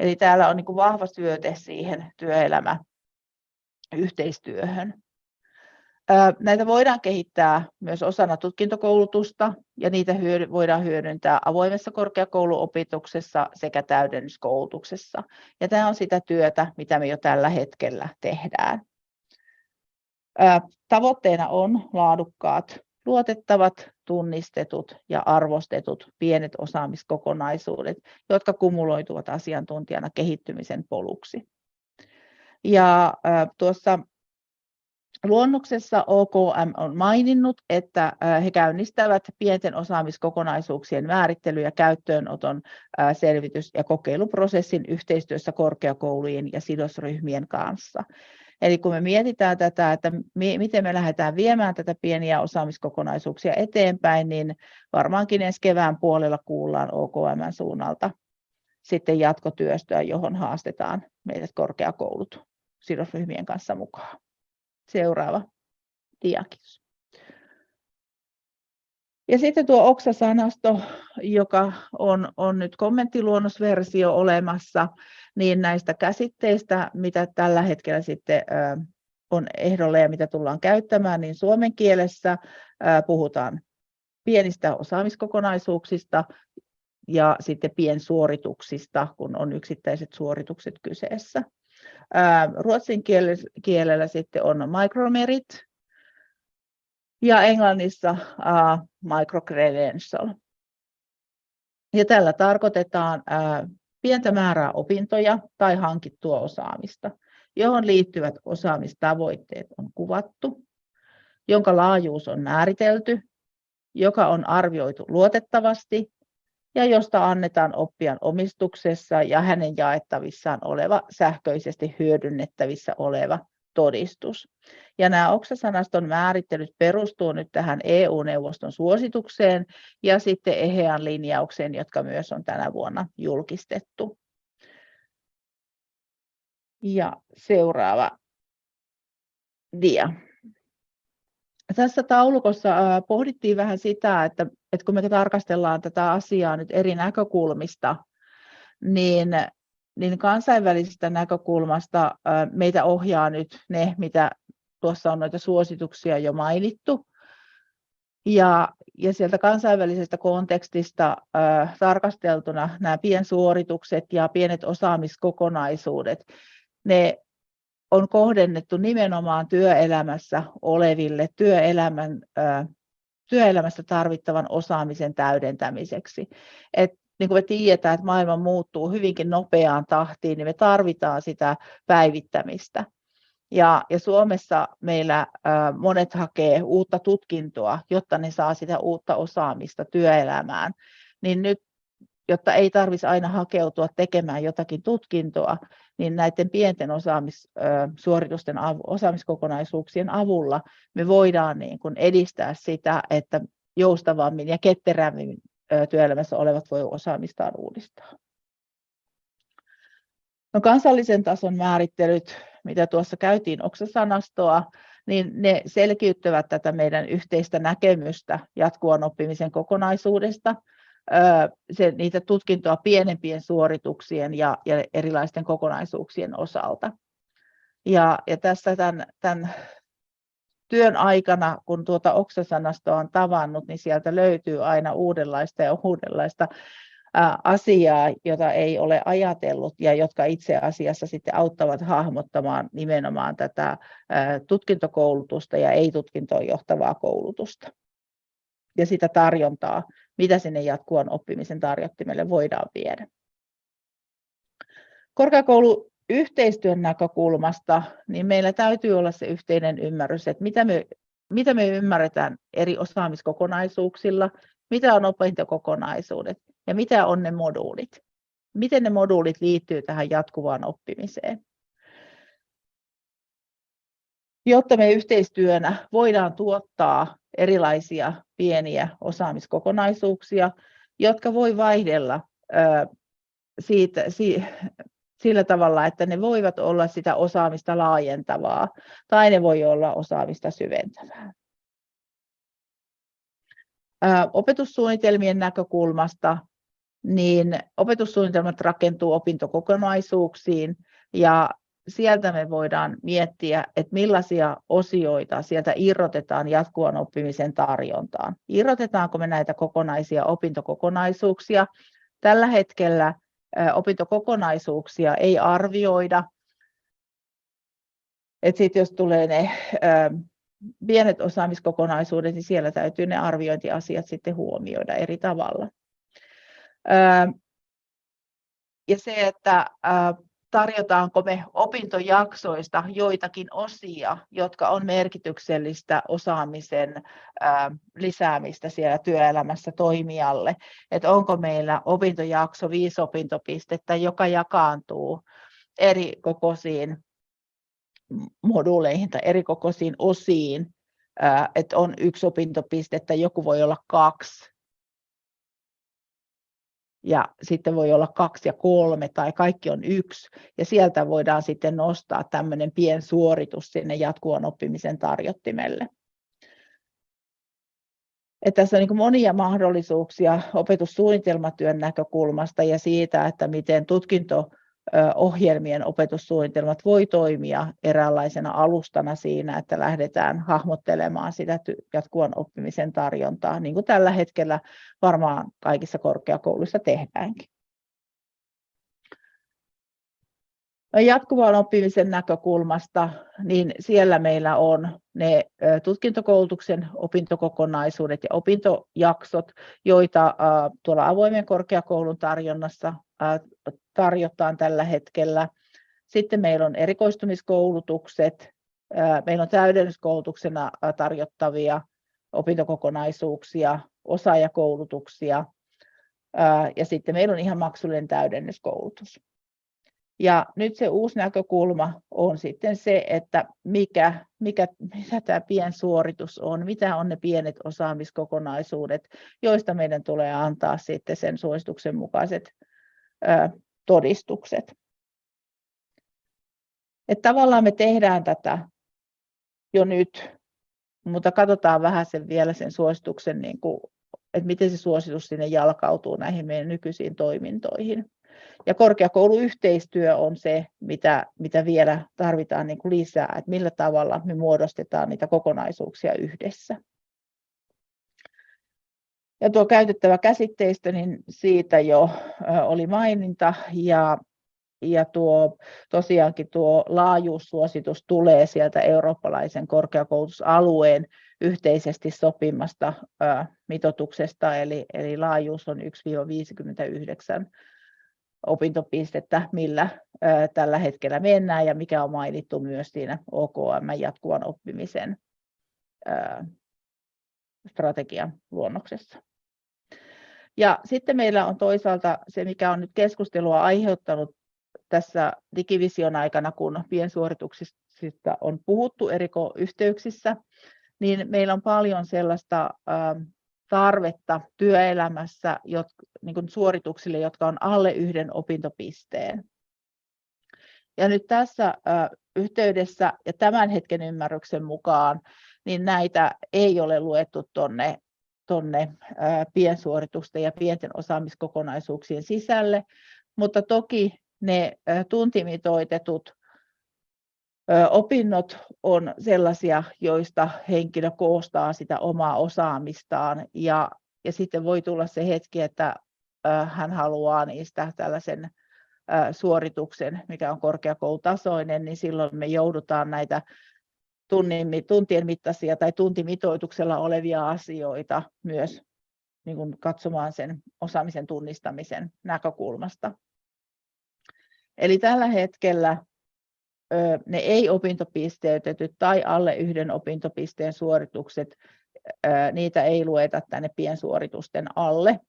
Eli täällä on niin kuin vahva syöte siihen työelämäyhteistyöhön. Näitä voidaan kehittää myös osana tutkintokoulutusta ja niitä voidaan hyödyntää avoimessa korkeakouluopetuksessa sekä täydennyskoulutuksessa. Ja tämä on sitä työtä, mitä me jo tällä hetkellä tehdään. Tavoitteena on laadukkaat, luotettavat, tunnistetut ja arvostetut pienet osaamiskokonaisuudet, jotka kumuloituvat asiantuntijana kehittymisen poluksi. Ja tuossa luonnoksessa OKM on maininnut, että he käynnistävät pienten osaamiskokonaisuuksien määrittely- ja käyttöönoton selvitys- ja kokeiluprosessin yhteistyössä korkeakoulujen ja sidosryhmien kanssa. Eli kun me mietitään tätä, että miten me lähdetään viemään tätä pieniä osaamiskokonaisuuksia eteenpäin, niin varmaankin ensi kevään puolella kuullaan OKM:n suunnalta sitten jatkotyöstöä, johon haastetaan meidät korkeakoulut sidosryhmien kanssa mukaan. Seuraava dia, kiitos. Ja sitten tuo OKSA-sanasto, joka on nyt kommenttiluonnosversio olemassa, niin näistä käsitteistä, mitä tällä hetkellä sitten on ehdolla ja mitä tullaan käyttämään, niin suomen kielessä puhutaan pienistä osaamiskokonaisuuksista ja sitten piensuorituksista, kun on yksittäiset suoritukset kyseessä. Ruotsin kielellä sitten on micromerit ja englannissa microcredential. Ja tällä tarkoitetaan pientä määrää opintoja tai hankittua osaamista, johon liittyvät osaamistavoitteet on kuvattu, jonka laajuus on määritelty, joka on arvioitu luotettavasti ja josta annetaan oppijan omistuksessa ja hänen jaettavissaan oleva sähköisesti hyödynnettävissä oleva todistus. Ja nämä OKSA-sanaston määrittelyt perustuu nyt tähän EU-neuvoston suositukseen ja sitten EHEAn linjaukseen, jotka myös on tänä vuonna julkistettu. Ja seuraava dia. Tässä taulukossa pohdittiin vähän sitä, että kun me tarkastellaan tätä asiaa nyt eri näkökulmista, niin kansainvälisestä näkökulmasta meitä ohjaa nyt ne, mitä tuossa on noita suosituksia jo mainittu. Ja sieltä kansainvälisestä kontekstista tarkasteltuna nämä piensuoritukset ja pienet osaamiskokonaisuudet, ne on kohdennettu nimenomaan työelämässä oleville työelämässä tarvittavan osaamisen täydentämiseksi. Niin kuin me tiedetään, että maailma muuttuu hyvinkin nopeaan tahtiin, niin me tarvitaan sitä päivittämistä. Ja Suomessa meillä monet hakee uutta tutkintoa, jotta ne saa sitä uutta osaamista työelämään. Niin nyt, jotta ei tarvitsisi aina hakeutua tekemään jotakin tutkintoa, niin näiden pienten osaamissuoritusten osaamiskokonaisuuksien avulla me voidaan niin kuin edistää sitä, että joustavammin ja ketterämmin työelämässä olevat voi osaamistaan uudistaa. No, kansallisen tason määrittelyt, mitä tuossa käytiin oksasanastoa, niin ne selkiyttävät tätä meidän yhteistä näkemystä jatkuvan oppimisen kokonaisuudesta, niitä tutkintoa pienempien suorituksien ja erilaisten kokonaisuuksien osalta. Ja tässä tämän työn aikana, kun tuota oksasanastoa on tavannut, niin sieltä löytyy aina uudenlaista asiaa, jota ei ole ajatellut ja jotka itse asiassa sitten auttavat hahmottamaan nimenomaan tätä tutkintokoulutusta ja ei-tutkintoon johtavaa koulutusta ja sitä tarjontaa, mitä sinne jatkuvan oppimisen tarjottimelle voidaan viedä. Korkeakouluyhteistyön näkökulmasta niin meillä täytyy olla se yhteinen ymmärrys, että mitä me ymmärretään eri osaamiskokonaisuuksilla, mitä on opintokokonaisuudet ja mitä on ne moduulit. Miten ne moduulit liittyy tähän jatkuvaan oppimiseen. Jotta me yhteistyönä voidaan tuottaa erilaisia pieniä osaamiskokonaisuuksia, jotka voi vaihdella sillä tavalla, että ne voivat olla sitä osaamista laajentavaa tai ne voi olla osaamista syventävää. Opetussuunnitelmien näkökulmasta, niin opetussuunnitelmat rakentuu opintokokonaisuuksiin ja sieltä me voidaan miettiä, että millaisia osioita sieltä irrotetaan jatkuvan oppimisen tarjontaan. Irrotetaanko me näitä kokonaisia opintokokonaisuuksia? Tällä hetkellä opintokokonaisuuksia ei arvioida. Et sit jos tulee ne pienet osaamiskokonaisuudet, niin siellä täytyy ne arviointiasiat sitten huomioida eri tavalla. Ja se, että tarjotaanko me opintojaksoista joitakin osia, jotka on merkityksellistä osaamisen lisäämistä siellä työelämässä toimijalle. Että onko meillä opintojakso 5 opintopistettä, joka jakaantuu eri kokoisiin moduuleihin tai eri kokoisiin osiin, että on 1 opintopistettä, joku voi olla 2. Ja sitten voi olla 2 ja 3 tai kaikki on 1 ja sieltä voidaan sitten nostaa tämmöinen piensuoritus sinne jatkuvan oppimisen tarjottimelle. Että tässä on niin monia mahdollisuuksia opetussuunnitelmatyön näkökulmasta ja siitä, että miten tutkinto-ohjelmien opetussuunnitelmat voi toimia eräänlaisena alustana siinä, että lähdetään hahmottelemaan sitä jatkuvan oppimisen tarjontaa, niin kuin tällä hetkellä varmaan kaikissa korkeakouluissa tehdäänkin. Jatkuvan oppimisen näkökulmasta, niin siellä meillä on ne tutkintokoulutuksen opintokokonaisuudet ja opintojaksot, joita tuolla avoimen korkeakoulun tarjonnassa tarjotaan tällä hetkellä. Sitten meillä on erikoistumiskoulutukset, meillä on täydennyskoulutuksena tarjottavia opintokokonaisuuksia, osaajakoulutuksia ja sitten meillä on ihan maksullinen täydennyskoulutus. Ja nyt se uusi näkökulma on sitten se, että mitä tämä piensuoritus on, mitä on ne pienet osaamiskokonaisuudet, joista meidän tulee antaa sitten sen suosituksen mukaiset todistukset. Että tavallaan me tehdään tätä jo nyt, mutta katsotaan vähän vielä sen suosituksen, että miten se suositus sinne jalkautuu näihin meidän nykyisiin toimintoihin. Ja korkeakouluyhteistyö on se, mitä vielä tarvitaan lisää, että millä tavalla me muodostetaan niitä kokonaisuuksia yhdessä. Ja tuo käytettävä käsitteistö, niin siitä jo oli maininta ja tosiaankin tuo laajuussuositus tulee sieltä eurooppalaisen korkeakoulutusalueen yhteisesti sopimasta mitoituksesta, eli laajuus on 1-59 opintopistettä, millä tällä hetkellä mennään ja mikä on mainittu myös siinä OKM-jatkuvan oppimisen strategian luonnoksessa. Ja sitten meillä on toisaalta se, mikä on nyt keskustelua aiheuttanut tässä digivision aikana, kun piensuorituksista on puhuttu eri yhteyksissä, niin meillä on paljon sellaista tarvetta työelämässä niin kuin suorituksille, jotka on alle 1 opintopisteen. Ja nyt tässä yhteydessä ja tämän hetken ymmärryksen mukaan, niin näitä ei ole luettu tuonne piensuoritusten ja pienten osaamiskokonaisuuksien sisälle, mutta toki ne tuntimitoitetut opinnot on sellaisia, joista henkilö koostaa sitä omaa osaamistaan ja sitten voi tulla se hetki, että hän haluaa niistä tällaisen suorituksen, mikä on korkeakoulutasoinen, niin silloin me joudutaan näitä tuntien mittaisia tai tuntimitoituksella olevia asioita myös niin kuin katsomaan sen osaamisen tunnistamisen näkökulmasta. Eli tällä hetkellä ne ei-opintopisteytetyt tai alle 1 opintopisteen suoritukset, niitä ei lueta tänne piensuoritusten alle.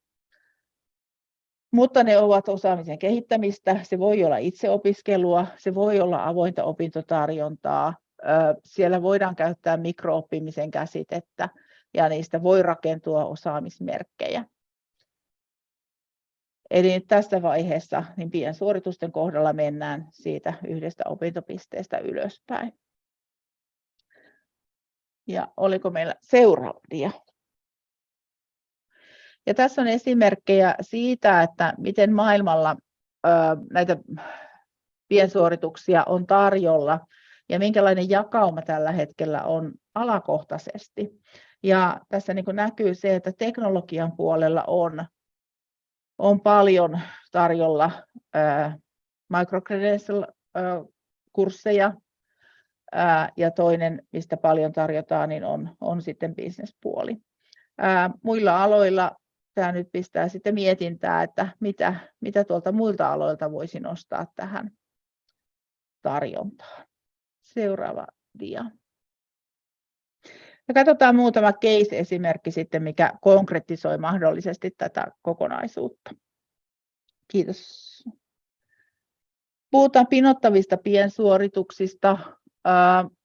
Mutta ne ovat osaamisen kehittämistä, se voi olla itseopiskelua, se voi olla avointa opintotarjontaa, siellä voidaan käyttää mikrooppimisen käsitettä ja niistä voi rakentua osaamismerkkejä. Eli tässä vaiheessa niin piensuoritusten kohdalla mennään siitä 1 opintopisteestä ylöspäin. Ja oliko meillä seuraava dia? Ja tässä on esimerkkejä siitä, että miten maailmalla näitä piensuorituksia on tarjolla ja minkälainen jakauma tällä hetkellä on alakohtaisesti. Ja tässä niin kuin näkyy se, että teknologian puolella on paljon tarjolla microcredential-kursseja ja toinen, mistä paljon tarjotaan, niin on sitten business-puoli. Muilla aloilla tämä nyt pistää sitten mietintää, että mitä tuolta muilta aloilta voisi nostaa tähän tarjontaan. Seuraava dia. Ja katsotaan muutama case-esimerkki sitten, mikä konkretisoi mahdollisesti tätä kokonaisuutta. Kiitos. Puhutaan pinottavista piensuorituksista,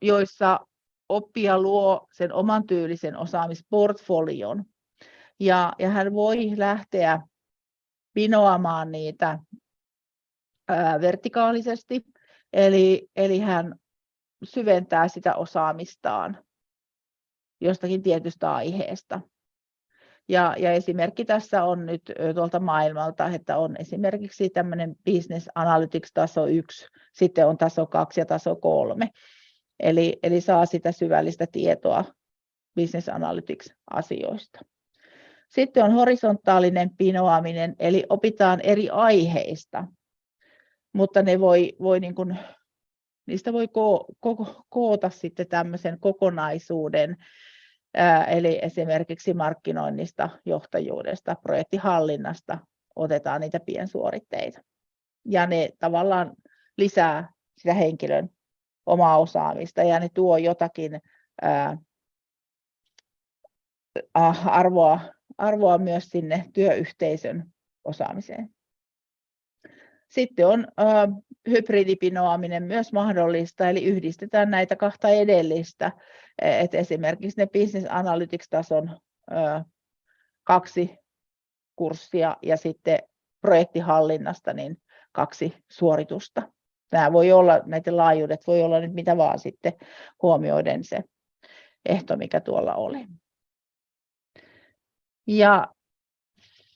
joissa oppija luo sen oman tyylisen osaamisportfolion. Ja hän voi lähteä pinoamaan niitä vertikaalisesti, eli hän syventää sitä osaamistaan jostakin tietystä aiheesta. Ja esimerkki tässä on nyt tuolta maailmalta, että on esimerkiksi tämmöinen Business Analytics taso 1, sitten on taso 2 ja taso 3. Eli saa sitä syvällistä tietoa Business Analytics-asioista. Sitten on horisontaalinen pinoaminen, eli opitaan eri aiheista, mutta ne voi niin kuin, niistä voi koota sitten tämmöisen kokonaisuuden, eli esimerkiksi markkinoinnista, johtajuudesta, projektihallinnasta otetaan niitä piensuoritteita. Ja ne tavallaan lisää sitä henkilön omaa osaamista ja ne tuo jotakin arvoa myös sinne työyhteisön osaamiseen. Sitten on hybridipinoaminen myös mahdollista, eli yhdistetään näitä 2 edellistä, että esimerkiksi ne Business Analytics-tason 2 kurssia ja sitten projektihallinnasta niin 2 suoritusta. Nämä voi olla, näiden laajuudet voi olla nyt mitä vaan sitten huomioiden se ehto, mikä tuolla oli. Ja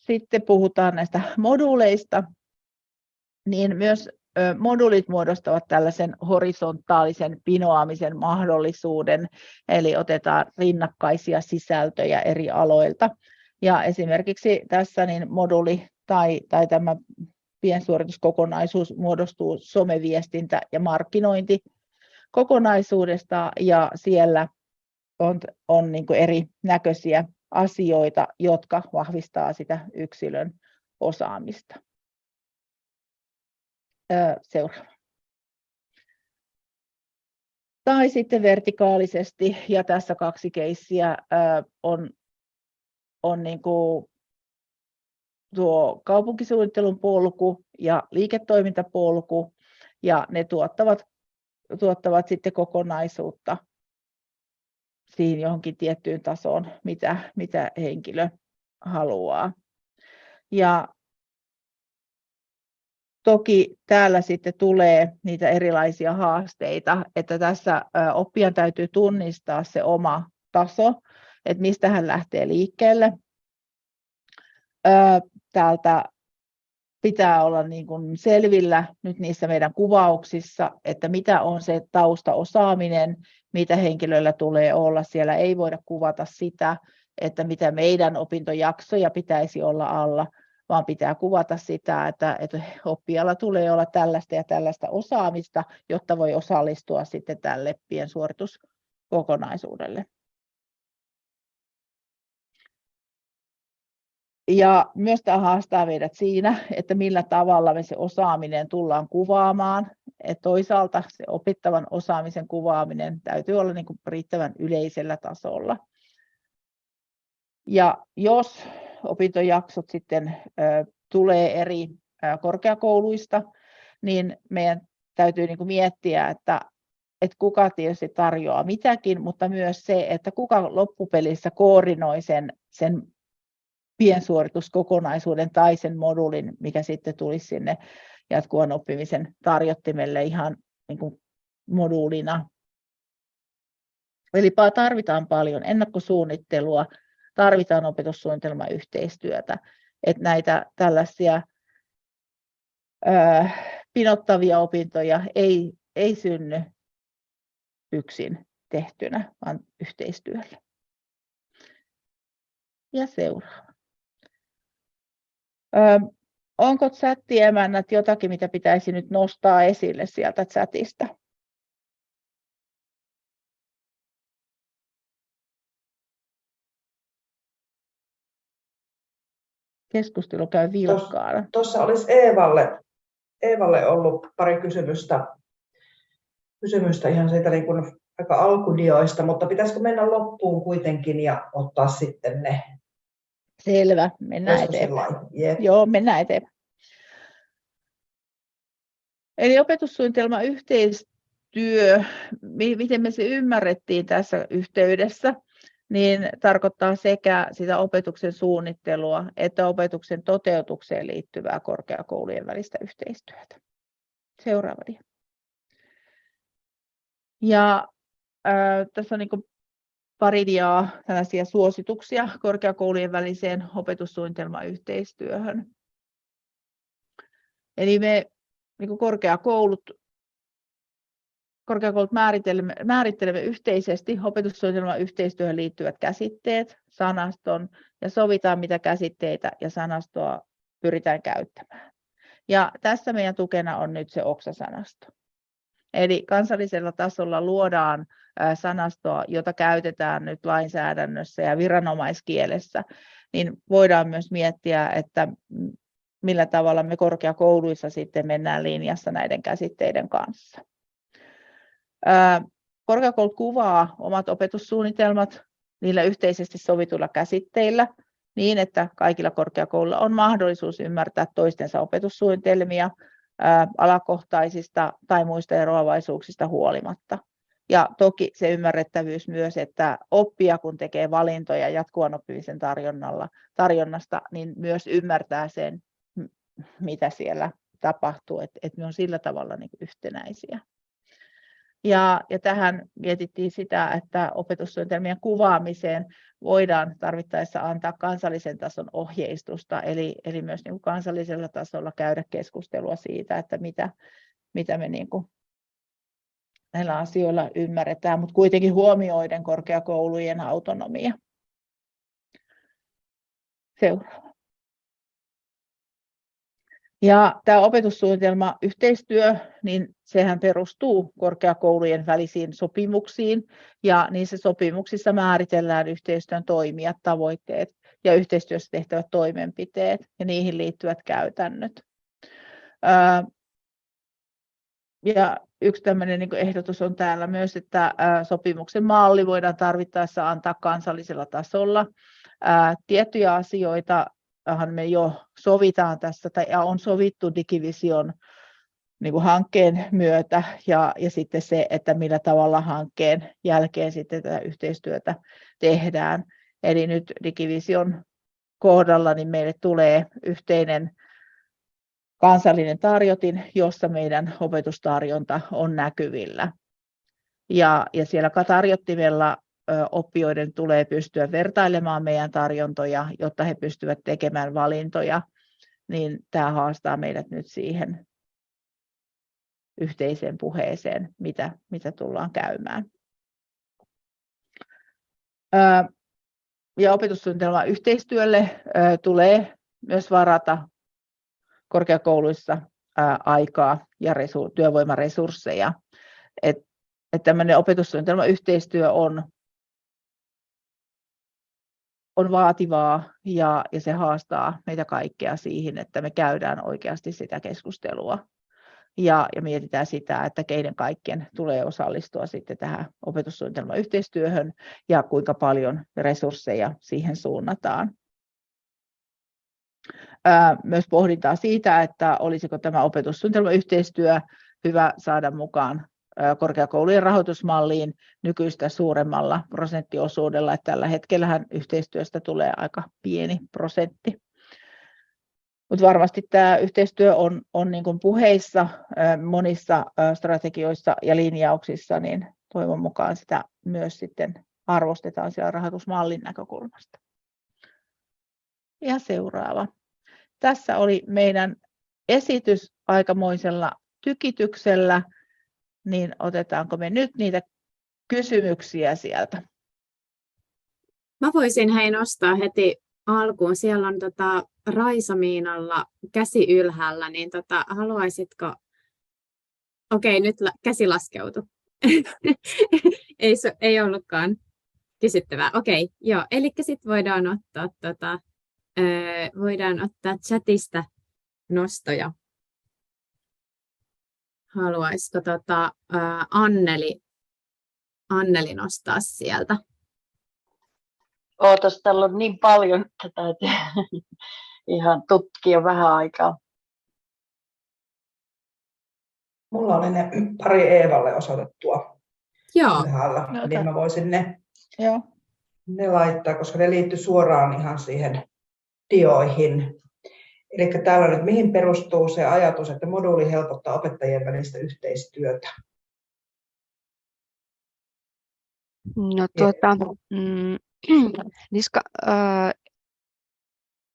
sitten puhutaan näistä moduuleista, niin myös moduulit muodostavat tällaisen horisontaalisen pinoamisen mahdollisuuden, eli otetaan rinnakkaisia sisältöjä eri aloilta. Ja esimerkiksi tässä niin moduuli tai tämä piensuorituskokonaisuus muodostuu someviestintä- ja markkinointikokonaisuudesta, ja siellä on niin kuin eri näköisiä asioita, jotka vahvistaa sitä yksilön osaamista. Seuraava. Tai sitten vertikaalisesti, ja tässä 2 keissiä on niin kuin tuo kaupunkisuunnittelun polku ja liiketoimintapolku, ja ne tuottavat sitten kokonaisuutta siihen johonkin tiettyyn tasoon, mitä henkilö haluaa. Ja toki täällä sitten tulee niitä erilaisia haasteita, että tässä oppijan täytyy tunnistaa se oma taso, että mistä hän lähtee liikkeelle. Täältä pitää olla niin kuin selvillä nyt niissä meidän kuvauksissa, että mitä on se taustaosaaminen, mitä henkilöllä tulee olla. Siellä ei voida kuvata sitä, että mitä meidän opintojaksoja pitäisi olla alla, vaan pitää kuvata sitä, että oppijalla tulee olla tällaista ja tällaista osaamista, jotta voi osallistua sitten tälle piensuorituskokonaisuudelle. Ja myös tämä haastaa meidät siinä, että millä tavalla me se osaaminen tullaan kuvaamaan. Et toisaalta se opittavan osaamisen kuvaaminen täytyy olla niin kuin riittävän yleisellä tasolla. Ja jos opintojaksot sitten tulee eri korkeakouluista, niin meidän täytyy niin kuin miettiä, että kuka tietysti tarjoaa mitäkin, mutta myös se, että kuka loppupelissä koordinoi sen piensuorituskokonaisuuden tai sen moduulin, mikä sitten tulisi sinne jatkuvan oppimisen tarjottimelle ihan niin kuin moduulina. Eli tarvitaan paljon ennakkosuunnittelua, tarvitaan opetussuunnitelmayhteistyötä, että näitä tällaisia pinottavia opintoja ei synny yksin tehtynä, vaan yhteistyöllä. Ja seuraava. Onko chat-emännät jotakin, mitä pitäisi nyt nostaa esille sieltä chatista? Keskustelu käy vilkkaana. Tuossa olisi Eevalle ollut pari kysymystä ihan siitä niin kuin aika alkudioista, mutta pitäisikö mennä loppuun kuitenkin ja ottaa sitten ne? Selvä, mennään eteenpäin. Yep. Joo, mennään eteenpäin. Eli opetussuunnitelmayhteistyö, miten me se ymmärrettiin tässä yhteydessä, niin tarkoittaa sekä sitä opetuksen suunnittelua että opetuksen toteutukseen liittyvää korkeakoulujen välistä yhteistyötä. Seuraava dia. Ja tässä on niin kuin pari diaa tällaisia suosituksia korkeakoulujen väliseen opetussuunnitelmayhteistyöhön. Eli me niin kuin korkeakoulut määrittelemme yhteisesti opetussuunnitelmayhteistyöhön liittyvät käsitteet, sanaston ja sovitaan, mitä käsitteitä ja sanastoa pyritään käyttämään. Ja tässä meidän tukena on nyt se OKSA-sanasto. Eli kansallisella tasolla luodaan sanastoa, jota käytetään nyt lainsäädännössä ja viranomaiskielessä, niin voidaan myös miettiä, että millä tavalla me korkeakouluissa sitten mennään linjassa näiden käsitteiden kanssa. Korkeakoulut kuvaa omat opetussuunnitelmat niillä yhteisesti sovituilla käsitteillä niin, että kaikilla korkeakouluilla on mahdollisuus ymmärtää toistensa opetussuunnitelmia alakohtaisista tai muista eroavaisuuksista huolimatta. Ja toki se ymmärrettävyys myös, että oppija kun tekee valintoja jatkuvan oppimisen tarjonnasta, niin myös ymmärtää sen, mitä siellä tapahtuu, että me on sillä tavalla niin kuin yhtenäisiä. Ja tähän mietittiin sitä, että opetussuunnitelmien kuvaamiseen voidaan tarvittaessa antaa kansallisen tason ohjeistusta, eli myös niin kuin kansallisella tasolla käydä keskustelua siitä, että mitä me niin kuin näillä asioilla ymmärretään, mutta kuitenkin huomioiden korkeakoulujen autonomia. Seuraava. Ja tämä opetussuunnitelmayhteistyö, niin sehän perustuu korkeakoulujen välisiin sopimuksiin, ja niissä sopimuksissa määritellään yhteistyön toimijat, tavoitteet ja yhteistyössä tehtävät toimenpiteet ja niihin liittyvät käytännöt. Ja yksi tämmöinen niin kuin ehdotus on täällä myös, että sopimuksen malli voidaan tarvittaessa antaa kansallisella tasolla. Tiettyjä asioita me jo sovitaan tässä, tai on sovittu Digivision niin kuin hankkeen myötä, ja sitten se, että millä tavalla hankkeen jälkeen sitten tätä yhteistyötä tehdään. Eli nyt Digivision kohdalla niin meille tulee yhteinen kansallinen tarjotin, jossa meidän opetustarjonta on näkyvillä. Ja siellä tarjottimella oppijoiden tulee pystyä vertailemaan meidän tarjontoja, jotta he pystyvät tekemään valintoja, niin tämä haastaa meidät nyt siihen yhteiseen puheeseen, mitä tullaan käymään. Ja opetussuunnitelman yhteistyölle tulee myös varata korkeakouluissa aikaa ja työvoimaresursseja. Että tämmöinen opetussuunnitelman yhteistyö on vaativaa ja se haastaa meitä kaikkea siihen, että me käydään oikeasti sitä keskustelua ja mietitään sitä, että keiden kaikkien tulee osallistua sitten tähän opetussuunnitelman yhteistyöhön ja kuinka paljon resursseja siihen suunnataan. Myös pohdintaa siitä, että olisiko tämä opetussuunnitelman yhteistyö hyvä saada mukaan korkeakoulujen rahoitusmalliin nykyistä suuremmalla prosenttiosuudella. Että tällä hetkellähän yhteistyöstä tulee aika pieni prosentti. Mutta varmasti tämä yhteistyö on niin kuin puheissa, monissa strategioissa ja linjauksissa, niin toivon mukaan sitä myös sitten arvostetaan siellä rahoitusmallin näkökulmasta. Ja seuraava. Tässä oli meidän esitys aikamoisella tykityksellä, niin otetaanko me nyt niitä kysymyksiä sieltä? Mä voisin nostaa heti alkuun. Siellä on Raisa-Miinalla käsi ylhäällä, niin haluaisitko... Okei, nyt käsi laskeutui. ei ollutkaan kysyttävää. Okei, joo. Eli sitten voidaan ottaa chatista nostoja. Haluaisiko Anneli nostaa sieltä? Ootas, täällä on niin paljon, että täytyy ihan tutkia vähän aikaa. Mulla oli ne pari Eevalle osoitettua ylhäällä, niin mä voisin ne laittaa, koska ne liittyy suoraan ihan siihen dioihin. Eli täällä nyt mihin perustuu se ajatus, että moduuli helpottaa opettajien välistä yhteistyötä? No Niska,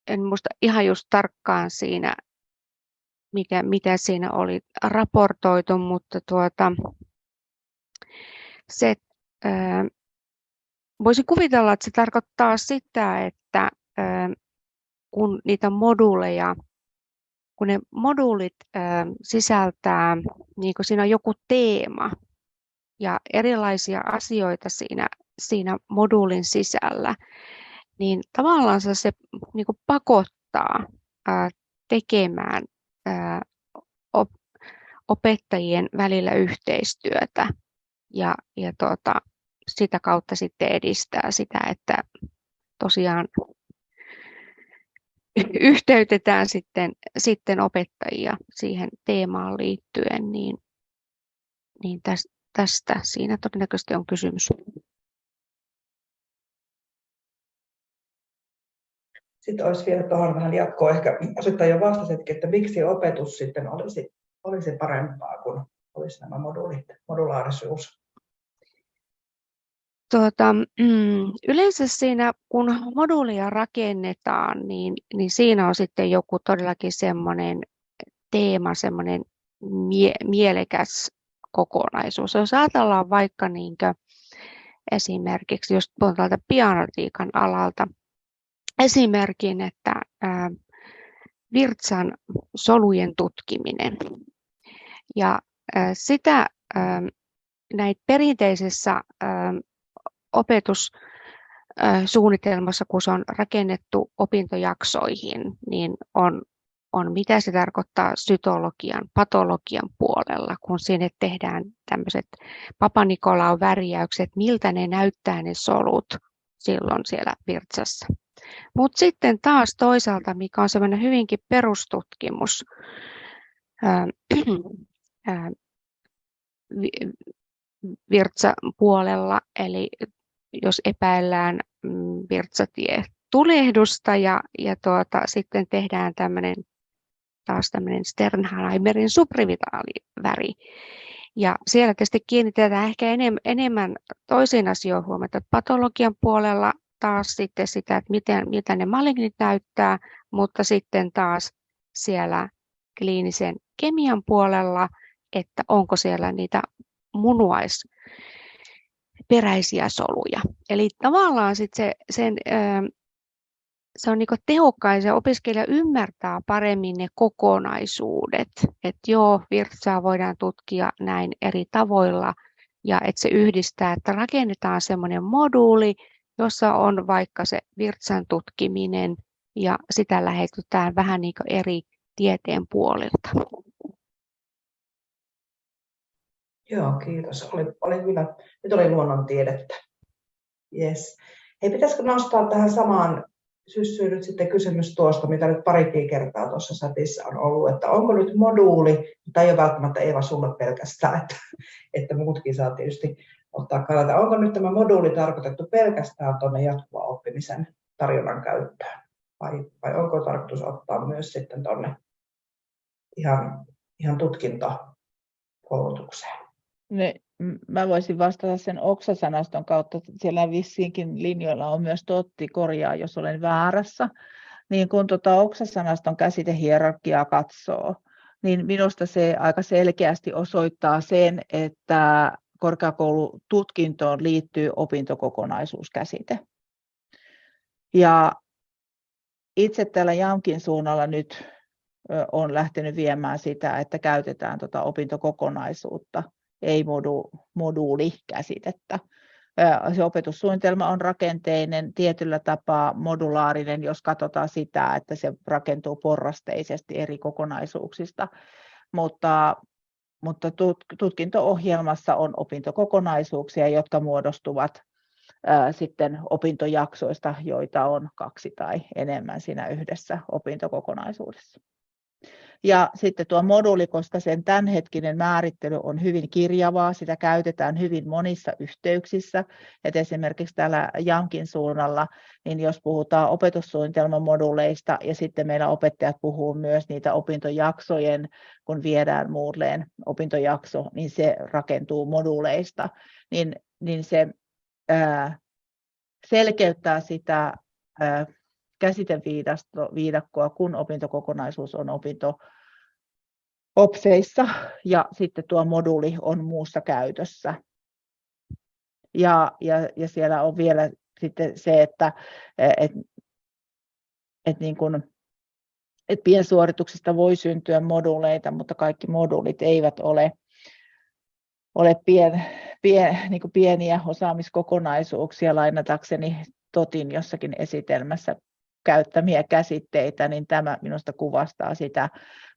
en muista ihan just tarkkaan siinä, mitä siinä oli raportoitu, mutta voisin kuvitella, että se tarkoittaa sitä, että kun niitä moduuleja, kun ne moduulit sisältää, niin kun siinä on joku teema ja erilaisia asioita siinä moduulin sisällä, niin tavallaan se niin kuin pakottaa tekemään opettajien välillä yhteistyötä ja sitä kautta sitten edistää sitä, että tosiaan yhteytetään sitten opettajia siihen teemaan liittyen, niin tästä siinä todennäköisesti on kysymys. Sitten olisi vielä tuohon vähän jatkoa, ehkä osittain jo vastasitkin, että miksi opetus sitten olisi parempaa, kun olisi nämä modulaarisuus? Yleensä siinä, kun moduulia rakennetaan, niin siinä on sitten joku todellakin semmoinen teema, semmoinen mielekäs kokonaisuus. Jos ajatellaan vaikka esimerkiksi just tuolta pianotiikan alalta esimerkin, että virtsan solujen tutkiminen. Ja sitä näitä perinteisessä opetussuunnitelmassa, kun se on rakennettu opintojaksoihin, niin on mitä se tarkoittaa sytologian, patologian puolella, kun sinne tehdään tämmöiset Papanikolaun värjäykset, miltä ne näyttää ne solut silloin siellä virtsassa. Mutta sitten taas toisaalta, mikä on semmoinen hyvinkin perustutkimus, virtsapuolella, eli jos epäillään virtsatietulehdusta ja sitten tehdään tämmöinen taas tämmöinen Sternheimerin suprivitaaliväri. Ja siellä tietysti kiinnitetään ehkä enemmän toisiin asioihin huomiota. Patologian puolella taas sitten sitä, että miltä ne malignit näyttää, mutta sitten taas siellä kliinisen kemian puolella, että onko siellä niitä munuaisperäisiä soluja. Eli tavallaan sitten se on niin tehokkain, se opiskelija ymmärtää paremmin ne kokonaisuudet, että joo, virtsaa voidaan tutkia näin eri tavoilla ja että se yhdistää, että rakennetaan semmoinen moduuli, jossa on vaikka se virtsan tutkiminen ja sitä lähestytään vähän niin kuin eri tieteen puolilta. Joo, kiitos. Oli kyllä. Nyt oli luonnontiedettä. Yes. Hei, pitäisikö nostaa tähän samaan syssyyn nyt sitten kysymys tuosta, mitä nyt parikin kertaa tuossa chatissa on ollut, että onko nyt moduuli, tai ei ole välttämättä Eeva sulle pelkästään, että muutkin saa tietysti ottaa kannalta, onko nyt tämä moduuli tarkoitettu pelkästään tuonne jatkuvan oppimisen tarjonnan käyttöön, vai onko tarkoitus ottaa myös sitten tuonne ihan tutkintokoulutukseen? Mä voisin vastata sen oksasanaston kautta, että siellä vissiinkin linjoilla on myös Totti, korjaa, jos olen väärässä. Niin kun oksasanaston käsitehierarkiaa katsoo, niin minusta se aika selkeästi osoittaa sen, että korkeakoulututkintoon liittyy opintokokonaisuuskäsite. Ja itse täällä JAMKin suunnalla nyt on lähtenyt viemään sitä, että käytetään opintokokonaisuutta, ei moduulikäsitettä. Se opetussuunnitelma on rakenteinen, tietyllä tapaa modulaarinen, jos katsotaan sitä, että se rakentuu porrasteisesti eri kokonaisuuksista, mutta tutkinto-ohjelmassa on opintokokonaisuuksia, jotka muodostuvat sitten opintojaksoista, joita on 2 tai enemmän siinä yhdessä opintokokonaisuudessa. Ja sitten tuo moduuli, koska sen tämänhetkinen määrittely on hyvin kirjavaa, sitä käytetään hyvin monissa yhteyksissä. Et esimerkiksi täällä JAMKin suunnalla, niin jos puhutaan opetussuunnitelman moduuleista ja sitten meillä opettajat puhuu myös niitä opintojaksojen, kun viedään Moodleen opintojakso, niin se rakentuu moduuleista, niin se selkeyttää sitä käsiteviidakkoa, kun opintokokonaisuus on opseissa ja sitten tuo moduuli on muussa käytössä. Ja siellä on vielä sitten se, että piensuorituksista voi syntyä moduuleita, mutta kaikki moduulit eivät ole niin kuin pieniä osaamiskokonaisuuksia, lainatakseni Totin jossakin esitelmässä käyttämiä käsitteitä, niin tämä minusta kuvastaa sitä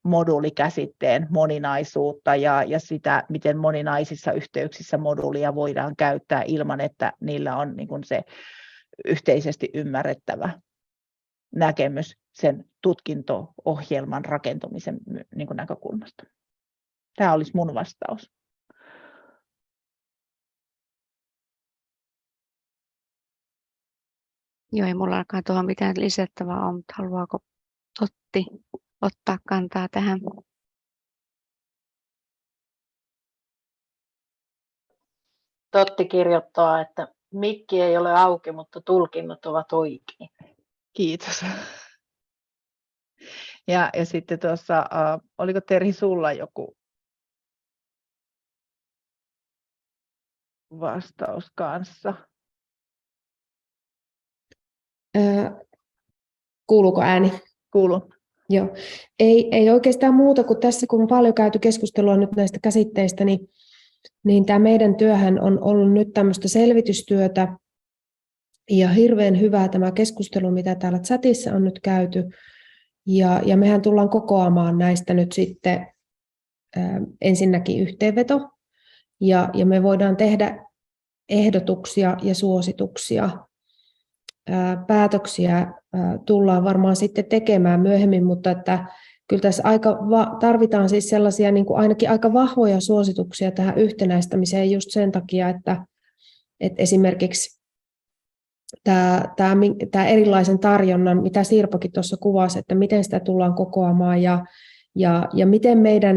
moduulikäsitteen moninaisuutta ja sitä, miten moninaisissa yhteyksissä moduulia voidaan käyttää ilman, että niillä on niin kuin se yhteisesti ymmärrettävä näkemys sen tutkinto-ohjelman rakentumisen niin kuin näkökulmasta. Tämä olisi mun vastaus. Joo, ei mulla alkaa tuohon mitään lisättävää ole, mutta haluaako Totti ottaa kantaa tähän? Totti kirjoittaa, että mikki ei ole auki, mutta tulkinnot ovat oikein. Kiitos. Ja sitten tuossa, oliko Terhi sulla joku vastaus kanssa? Kuuluuko ääni? Kuuluu. Joo. Ei oikeastaan muuta kuin tässä, kun on paljon käyty keskustelua nyt näistä käsitteistä, niin tämä meidän työhän on ollut nyt tämmöistä selvitystyötä ja hirveän hyvää tämä keskustelu, mitä täällä chatissa on nyt käyty. Ja mehän tullaan kokoamaan näistä nyt sitten ensinnäkin yhteenveto ja me voidaan tehdä ehdotuksia ja suosituksia. Päätöksiä tullaan varmaan sitten tekemään myöhemmin, mutta että kyllä tässä tarvitaan siis sellaisia niin kuin ainakin aika vahvoja suosituksia tähän yhtenäistämiseen just sen takia, että esimerkiksi tämä erilaisen tarjonnan, mitä Sirpakin tuossa kuvasi, että miten sitä tullaan kokoamaan ja Ja miten meidän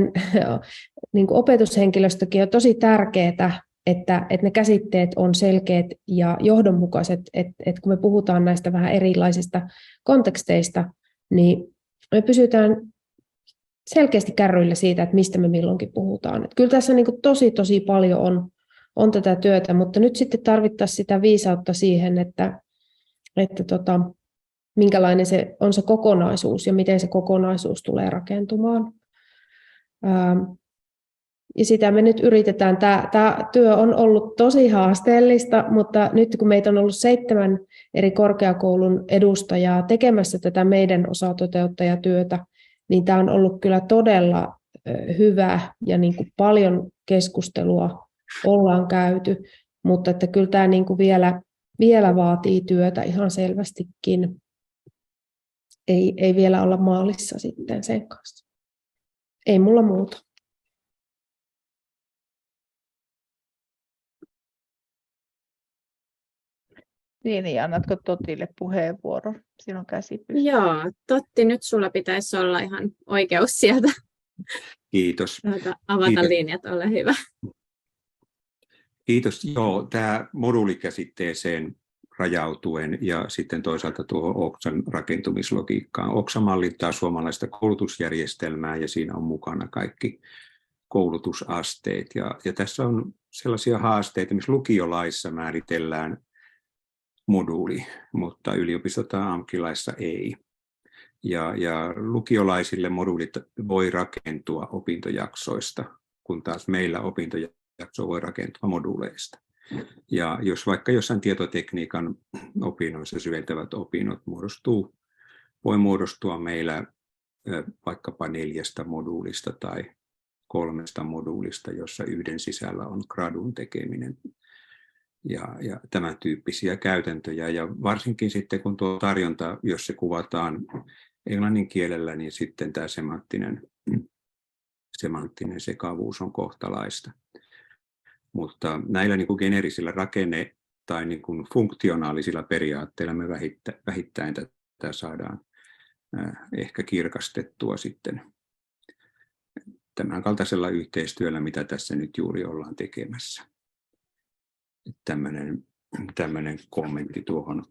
niin kuin opetushenkilöstökin on tosi tärkeää, että ne käsitteet on selkeät ja johdonmukaiset, että kun me puhutaan näistä vähän erilaisista konteksteista, niin me pysytään selkeästi kärryillä siitä, että mistä me milloinkin puhutaan. Että kyllä tässä niin kuin tosi paljon on tätä työtä, mutta nyt sitten tarvittaisiin sitä viisautta siihen, että minkälainen se on se kokonaisuus ja miten se kokonaisuus tulee rakentumaan. Ja sitä me nyt yritetään. Tämä työ on ollut tosi haasteellista, mutta nyt kun meitä on ollut 7 eri korkeakoulun edustajaa tekemässä tätä meidän osatoteuttajatyötä, niin tämä on ollut kyllä todella hyvä ja niin kuin paljon keskustelua ollaan käyty, mutta että kyllä tämä niin kuin vielä vaatii työtä ihan selvästikin. Ei vielä olla maalissa sitten sen kanssa. Ei mulla muuta. Niin, annatko Totille puheenvuoron? Siinä on käsi pystyssä. Joo, Totti, nyt sulla pitäisi olla ihan oikeus sieltä Kiitos. avata Kiitos. linjat, ole hyvä. Kiitos. Joo, tämä moduulikäsitteeseen rajautuen ja sitten toisaalta tuohon Oksan rakentumislogiikkaan. Oksa mallittaa suomalaista koulutusjärjestelmää ja siinä on mukana kaikki koulutusasteet. Ja tässä on sellaisia haasteita, missä lukiolaissa määritellään moduuli, mutta yliopisto- tai AMK-laissa ei. Ja lukiolaisille moduulit voi rakentua opintojaksoista, kun taas meillä opintojakso voi rakentua moduuleista. Ja jos vaikka jossain tietotekniikan opinnoissa syventävät opinnot voi muodostua meillä vaikkapa 4 moduulista tai 3 moduulista, jossa yhden sisällä on gradun tekeminen ja tämän tyyppisiä käytäntöjä. Ja varsinkin sitten kun tuo tarjonta, jos se kuvataan englannin kielellä, niin sitten tämä semanttinen sekavuus on kohtalaista. Mutta näillä niin kuin geneerisillä rakenne- tai niin kuin funktionaalisilla periaatteilla me vähittäin tätä saadaan ehkä kirkastettua sitten tämän kaltaisella yhteistyöllä, mitä tässä nyt juuri ollaan tekemässä. Tämmöinen kommentti tuohon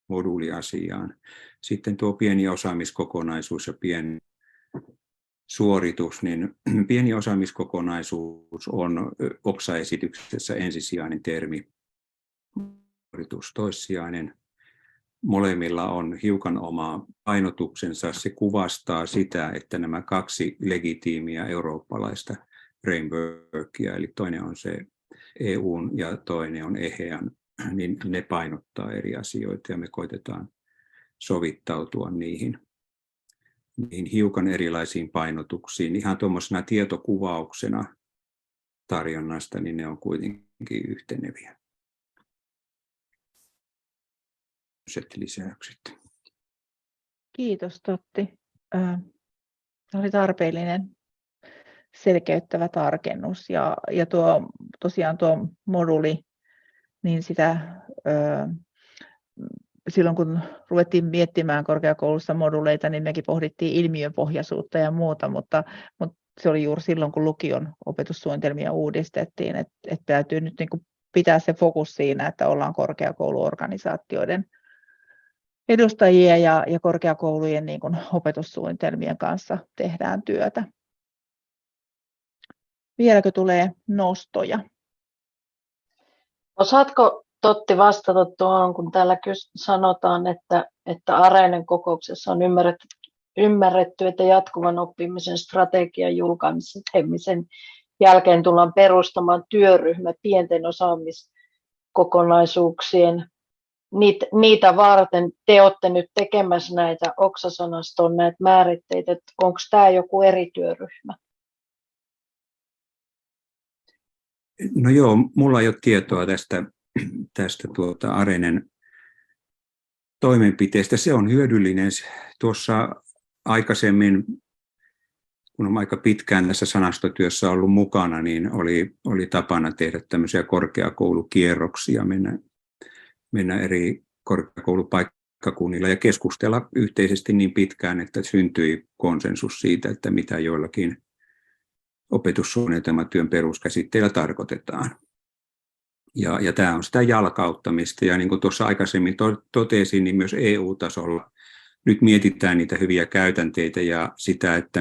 moduuliasiaan. Sitten tuo pieni osaamiskokonaisuus ja pieni suoritus, niin pieni osaamiskokonaisuus on Oksa-esityksessä ensisijainen termi, suoritus toissijainen. Molemmilla on hiukan oma painotuksensa. Se kuvastaa sitä, että nämä 2 legitiimiä eurooppalaista frameworkia, eli toinen on se EUn ja toinen on EHEAn, niin ne painottaa eri asioita ja me koitetaan sovittautua niihin hiukan erilaisiin painotuksiin. Ihan tuommoisena tietokuvauksena tarjonnasta, niin ne on kuitenkin yhteneviä. Lisäykset. Kiitos Totti. Tämä oli tarpeellinen selkeyttävä tarkennus ja tosiaan tuo moduuli, niin sitä silloin kun ruvettiin miettimään korkeakoulussa moduleita, niin mekin pohdittiin ilmiöpohjaisuutta ja muuta, mutta se oli juuri silloin, kun lukion opetussuunnitelmia uudistettiin, että täytyy nyt niin kuin pitää se fokus siinä, että ollaan korkeakouluorganisaatioiden edustajia ja korkeakoulujen niin kuin opetussuunnitelmien kanssa tehdään työtä. Vieläkö tulee nostoja? Osaatko Totti vastata tuohon, kun täällä sanotaan, että Arenen kokouksessa on ymmärretty, että jatkuvan oppimisen strategian julkaisemisen jälkeen tullaan perustamaan työryhmä pienten osaamiskokonaisuuksien. Niitä varten te olette nyt tekemässä näitä Oksa-sanaston näitä määritteitä, että onko tämä joku eri työryhmä? No joo, mulla ei ole tietoa tästä Arenen toimenpiteestä. Se on hyödyllinen. Tuossa aikaisemmin, kun olen aika pitkään tässä sanastotyössä ollut mukana, niin oli tapana tehdä tämmöisiä korkeakoulukierroksia, mennä eri korkeakoulupaikkoihin paikkakunnilla ja keskustella yhteisesti niin pitkään, että syntyi konsensus siitä, että mitä joillakin opetussuunnitelmatyön peruskäsitteillä tarkoitetaan. Ja tämä on sitä jalkauttamista, ja niin kuin tuossa aikaisemmin totesin, niin myös EU-tasolla nyt mietitään niitä hyviä käytänteitä ja sitä, että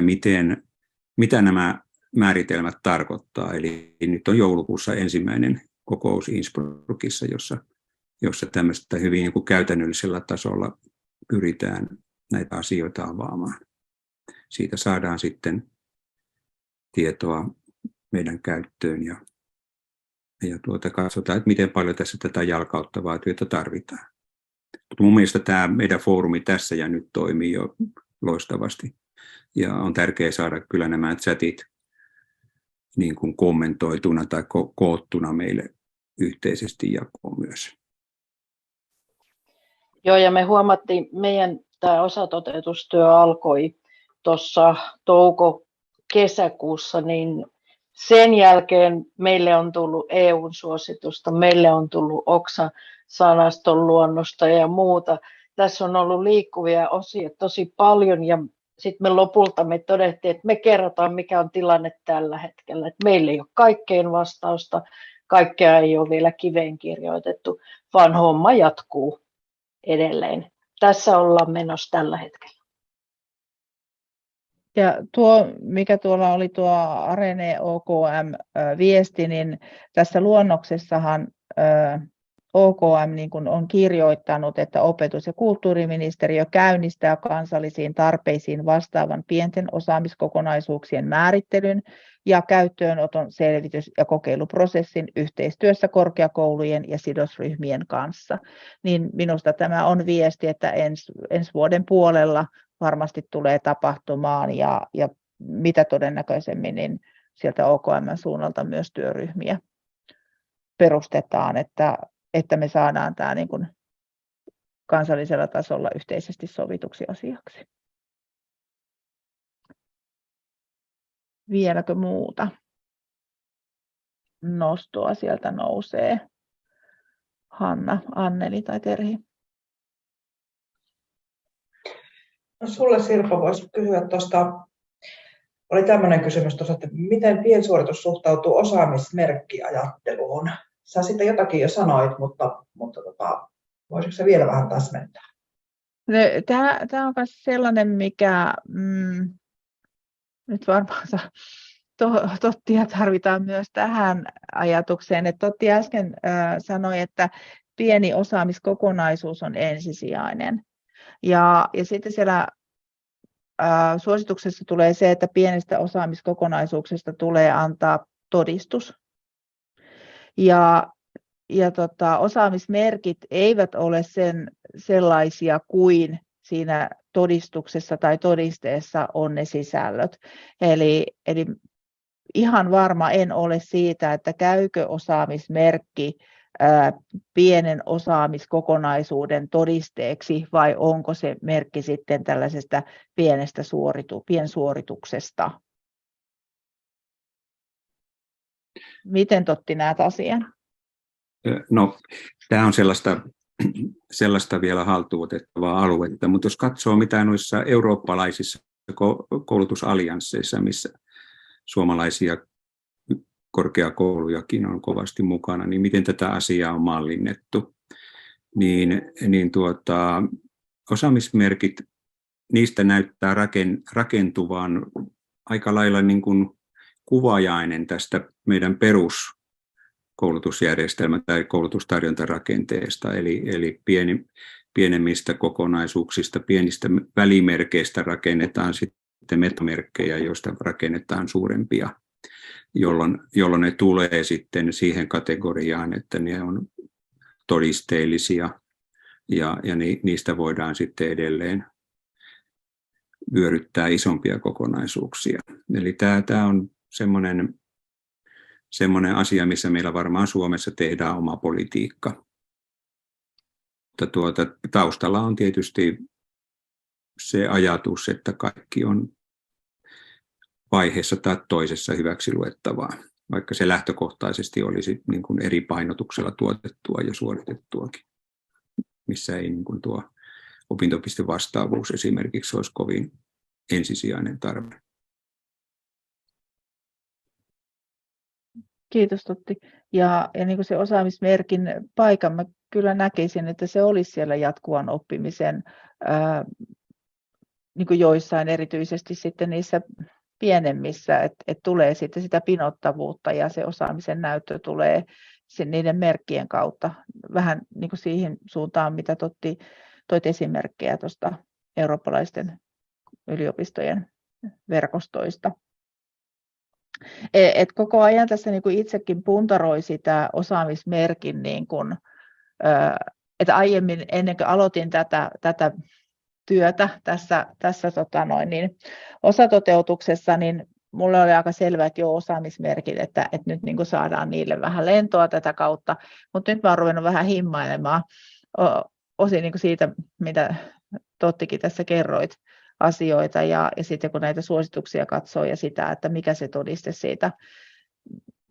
mitä nämä määritelmät tarkoittaa. Eli nyt on joulukuussa ensimmäinen kokous Innsbruckissa, jossa tämmöistä hyvin niin kuin käytännöllisellä tasolla pyritään näitä asioita avaamaan. Siitä saadaan sitten tietoa meidän käyttöön ja katsotaan, että miten paljon tässä tätä jalkauttavaa työtä tarvitaan. Mutta mun mielestä tämä meidän foorumi tässä ja nyt toimii jo loistavasti. Ja on tärkeää saada kyllä nämä chatit niin kuin kommentoituna tai koottuna meille yhteisesti jakoon myös. Joo, ja me huomattiin, meidän tämä osatoteutustyö alkoi tuossa touko-kesäkuussa, niin sen jälkeen meille on tullut EUn suositusta, meille on tullut OKSA-sanaston luonnosta ja muuta. Tässä on ollut liikkuvia osia tosi paljon, ja sitten me lopulta todettiin, että me kerrotaan, mikä on tilanne tällä hetkellä. Että meillä ei ole kaikkeen vastausta, kaikkea ei ole vielä kiveen kirjoitettu, vaan homma jatkuu edelleen. Tässä ollaan menossa tällä hetkellä. Ja tuo, mikä tuolla oli tuo Arene OKM-viesti, niin tässä luonnoksessahan OKM niin kuin on kirjoittanut, että opetus- ja kulttuuriministeriö käynnistää kansallisiin tarpeisiin vastaavan pienten osaamiskokonaisuuksien määrittelyn ja käyttöönoton selvitys- ja kokeiluprosessin yhteistyössä korkeakoulujen ja sidosryhmien kanssa. Niin minusta tämä on viesti, että ensi vuoden puolella varmasti tulee tapahtumaan ja mitä todennäköisemmin niin sieltä OKM-suunnalta myös työryhmiä perustetaan, että me saadaan tämä niin kuin kansallisella tasolla yhteisesti sovituksi asiaksi. Vieläkö muuta nostoa sieltä nousee? Hanna, Anneli tai Terhi? No sulle Sirpa voisi kysyä tuosta, oli tämmöinen kysymys tuossa, että miten piensuoritus suhtautuu osaamismerkkiajatteluun? Sä sitä jotakin jo sanoit, mutta voisitko sä vielä vähän täsmentää? Tämä on myös sellainen, mikä nyt varmaan Tottia tarvitaan myös tähän ajatukseen. Että Totti äsken sanoi, että pieni osaamiskokonaisuus on ensisijainen. Ja sitten siellä suosituksessa tulee se, että pienestä osaamiskokonaisuuksesta tulee antaa todistus. Ja osaamismerkit eivät ole sellaisia kuin siinä todistuksessa tai todisteessa on ne sisällöt. Eli ihan varma en ole siitä, että käykö osaamismerkki pienen osaamiskokonaisuuden todisteeksi vai onko se merkki sitten tällaisesta pienestä piensuorituksesta. Miten Totti näet asian? No, tämä on sellaista vielä haltuunotettavaa aluetta, mutta jos katsoo mitä noissa eurooppalaisissa koulutusalliansseissa, missä suomalaisia korkeakoulujakin on kovasti mukana, niin miten tätä asiaa on mallinnettu, niin osaamismerkit, niistä näyttää rakentuvan aika lailla niin kuin kuvajainen tästä meidän peruskoulutusjärjestelmä- tai koulutustarjontarakenteesta, eli pienemmistä kokonaisuuksista, pienistä välimerkeistä rakennetaan sitten metamerkkejä, joista rakennetaan suurempia, jolloin ne tulee sitten siihen kategoriaan, että ne on todisteellisia ja niistä voidaan sitten edelleen vyöryttää isompia kokonaisuuksia. Eli tämä on semmoinen asia, missä meillä varmaan Suomessa tehdään oma politiikka. Mutta taustalla on tietysti se ajatus, että kaikki on vaiheessa tai toisessa hyväksi luettavaa, vaikka se lähtökohtaisesti olisi niin kuin eri painotuksella tuotettua ja suoritettuakin, missä ei niin kuin tuo opintopistevastaavuus esimerkiksi olisi kovin ensisijainen tarve. Kiitos Totti. Ja niin kuin se osaamismerkin paikan mä kyllä näkisin, että se olisi siellä jatkuvan oppimisen niin kuin joissain erityisesti sitten niissä pienemmissä, että tulee sitten sitä pinottavuutta ja se osaamisen näyttö tulee niiden merkkien kautta vähän niin kuin siihen suuntaan, mitä toit esimerkkejä tuosta eurooppalaisten yliopistojen verkostoista. Et koko ajan tässä niin kuin itsekin puntaroi sitä osaamismerkin, niin kuin, että aiemmin ennen kuin aloitin tätä työtä tässä osatoteutuksessa, niin mulle oli aika selvää, että joo, osaamismerkit, että nyt niin kuin saadaan niille vähän lentoa tätä kautta, mutta nyt mä oon ruvennut vähän himmailemaan osin niin kuin siitä, mitä Tottikin tässä kerroit asioita, ja sitten kun näitä suosituksia katsoo ja sitä, että mikä se todiste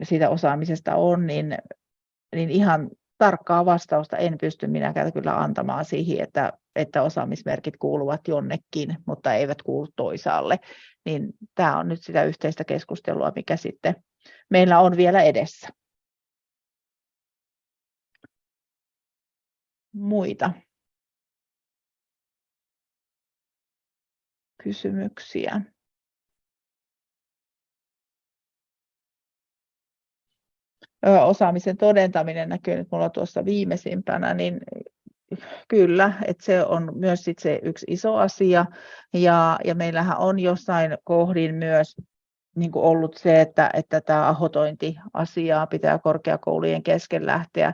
siitä osaamisesta on, niin ihan tarkkaa vastausta en pysty minäkään kyllä antamaan siihen, että osaamismerkit kuuluvat jonnekin, mutta eivät kuulu toisaalle. Niin tämä on nyt sitä yhteistä keskustelua, mikä sitten meillä on vielä edessä. Muita kysymyksiä? Osaamisen todentaminen näkyy nyt mulla tuossa viimeisimpänä, niin kyllä, että se on myös sit se yksi iso asia, ja meillähän on jossain kohdin myös niin kuin ollut se, että tämä ahotointiasiaa pitää korkeakoulujen kesken lähteä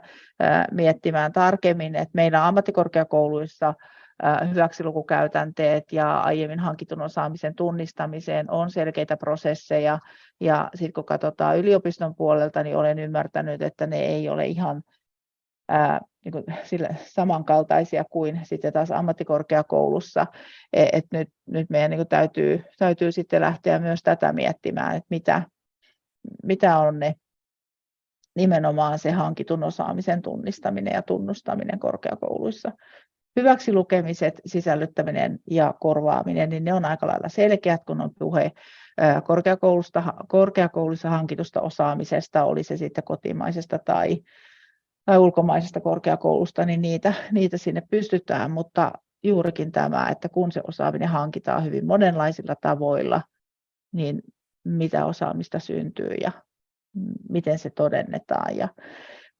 miettimään tarkemmin, että meillä ammattikorkeakouluissa hyväksilukukäytänteet ja aiemmin hankitun osaamisen tunnistamiseen on selkeitä prosesseja, ja sitten kun katsotaan yliopiston puolelta, niin olen ymmärtänyt, että ne ei ole ihan niin kuin samankaltaisia kuin sitten taas ammattikorkeakoulussa, että nyt meidän niin kuin täytyy sitten lähteä myös tätä miettimään, että mitä on ne nimenomaan se hankitun osaamisen tunnistaminen ja tunnustaminen korkeakouluissa. Hyväksi lukemiset, sisällyttäminen ja korvaaminen, niin ne on aika lailla selkeät, kun on puhe korkeakoulussa hankitusta osaamisesta, oli se sitten kotimaisesta tai ulkomaisesta korkeakoulusta, niin niitä sinne pystytään, mutta juurikin tämä, että kun se osaaminen hankitaan hyvin monenlaisilla tavoilla, niin mitä osaamista syntyy ja miten se todennetaan ja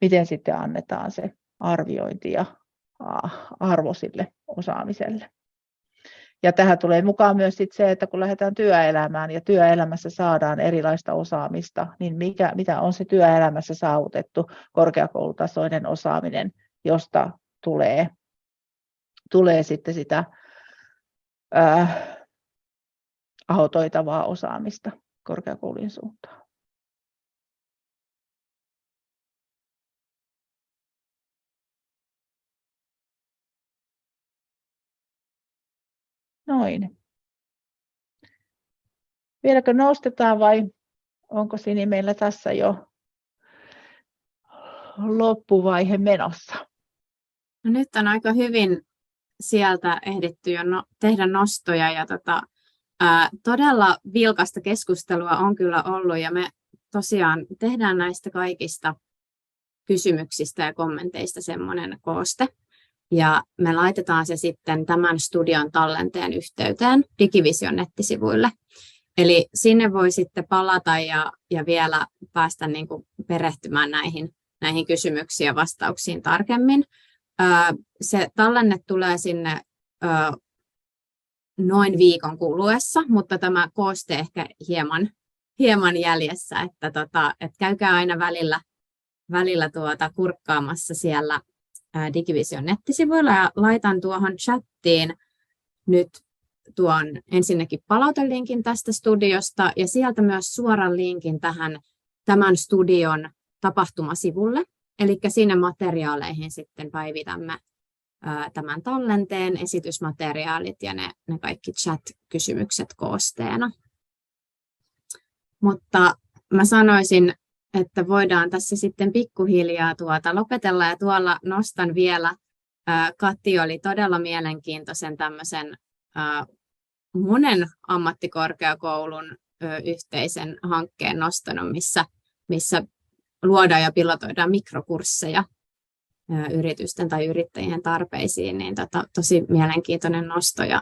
miten sitten annetaan se arviointi ja arvo sille osaamiselle. Ja tähän tulee mukaan myös sit se, että kun lähdetään työelämään ja työelämässä saadaan erilaista osaamista, niin mitä on se työelämässä saavutettu korkeakoulutasoinen osaaminen, josta tulee sitten sitä ahotoitavaa osaamista korkeakoulujen suuntaan. Noin. Vieläkö nostetaan vai onko Sini meillä tässä jo loppuvaihe menossa? No nyt on aika hyvin sieltä ehditty jo tehdä nostoja, ja todella vilkasta keskustelua on kyllä ollut, ja me tosiaan tehdään näistä kaikista kysymyksistä ja kommenteista semmoinen kooste. Ja me laitetaan se sitten tämän studion tallenteen yhteyteen Digivision nettisivuille. Eli sinne voi sitten palata ja vielä päästä niin kuin perehtymään näihin kysymyksiin ja vastauksiin tarkemmin. Se tallenne tulee sinne noin viikon kuluessa, mutta tämä kooste ehkä hieman jäljessä, että käykää aina välillä kurkkaamassa siellä Digivision nettisivuilla, ja laitan tuohon chattiin nyt tuon ensinnäkin palautelinkin tästä studiosta ja sieltä myös suoran linkin tämän studion tapahtumasivulle. Eli sinne materiaaleihin sitten päivitämme tämän tallenteen, esitysmateriaalit ja ne kaikki chat-kysymykset koosteena. Mutta mä sanoisin, että voidaan tässä sitten pikkuhiljaa lopetella, ja tuolla nostan vielä Kati oli todella mielenkiintoisen tämmöisen monen ammattikorkeakoulun yhteisen hankkeen nostanut, missä luodaan ja pilotoidaan mikrokursseja yritysten tai yrittäjien tarpeisiin, niin tosi mielenkiintoinen nosto ja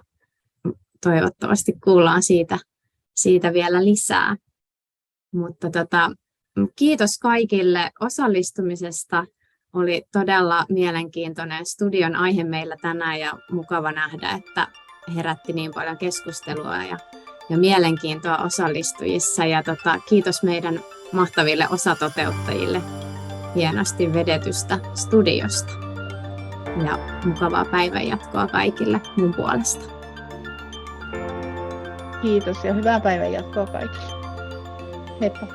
toivottavasti kuullaan siitä vielä lisää. Mutta kiitos kaikille osallistumisesta. Oli todella mielenkiintoinen studion aihe meillä tänään ja mukava nähdä, että herätti niin paljon keskustelua ja mielenkiintoa osallistujissa. Ja kiitos meidän mahtaville osatoteuttajille hienosti vedetystä studiosta. Ja mukavaa päivänjatkoa kaikille mun puolesta. Kiitos ja hyvää päivänjatkoa kaikille. Heippa.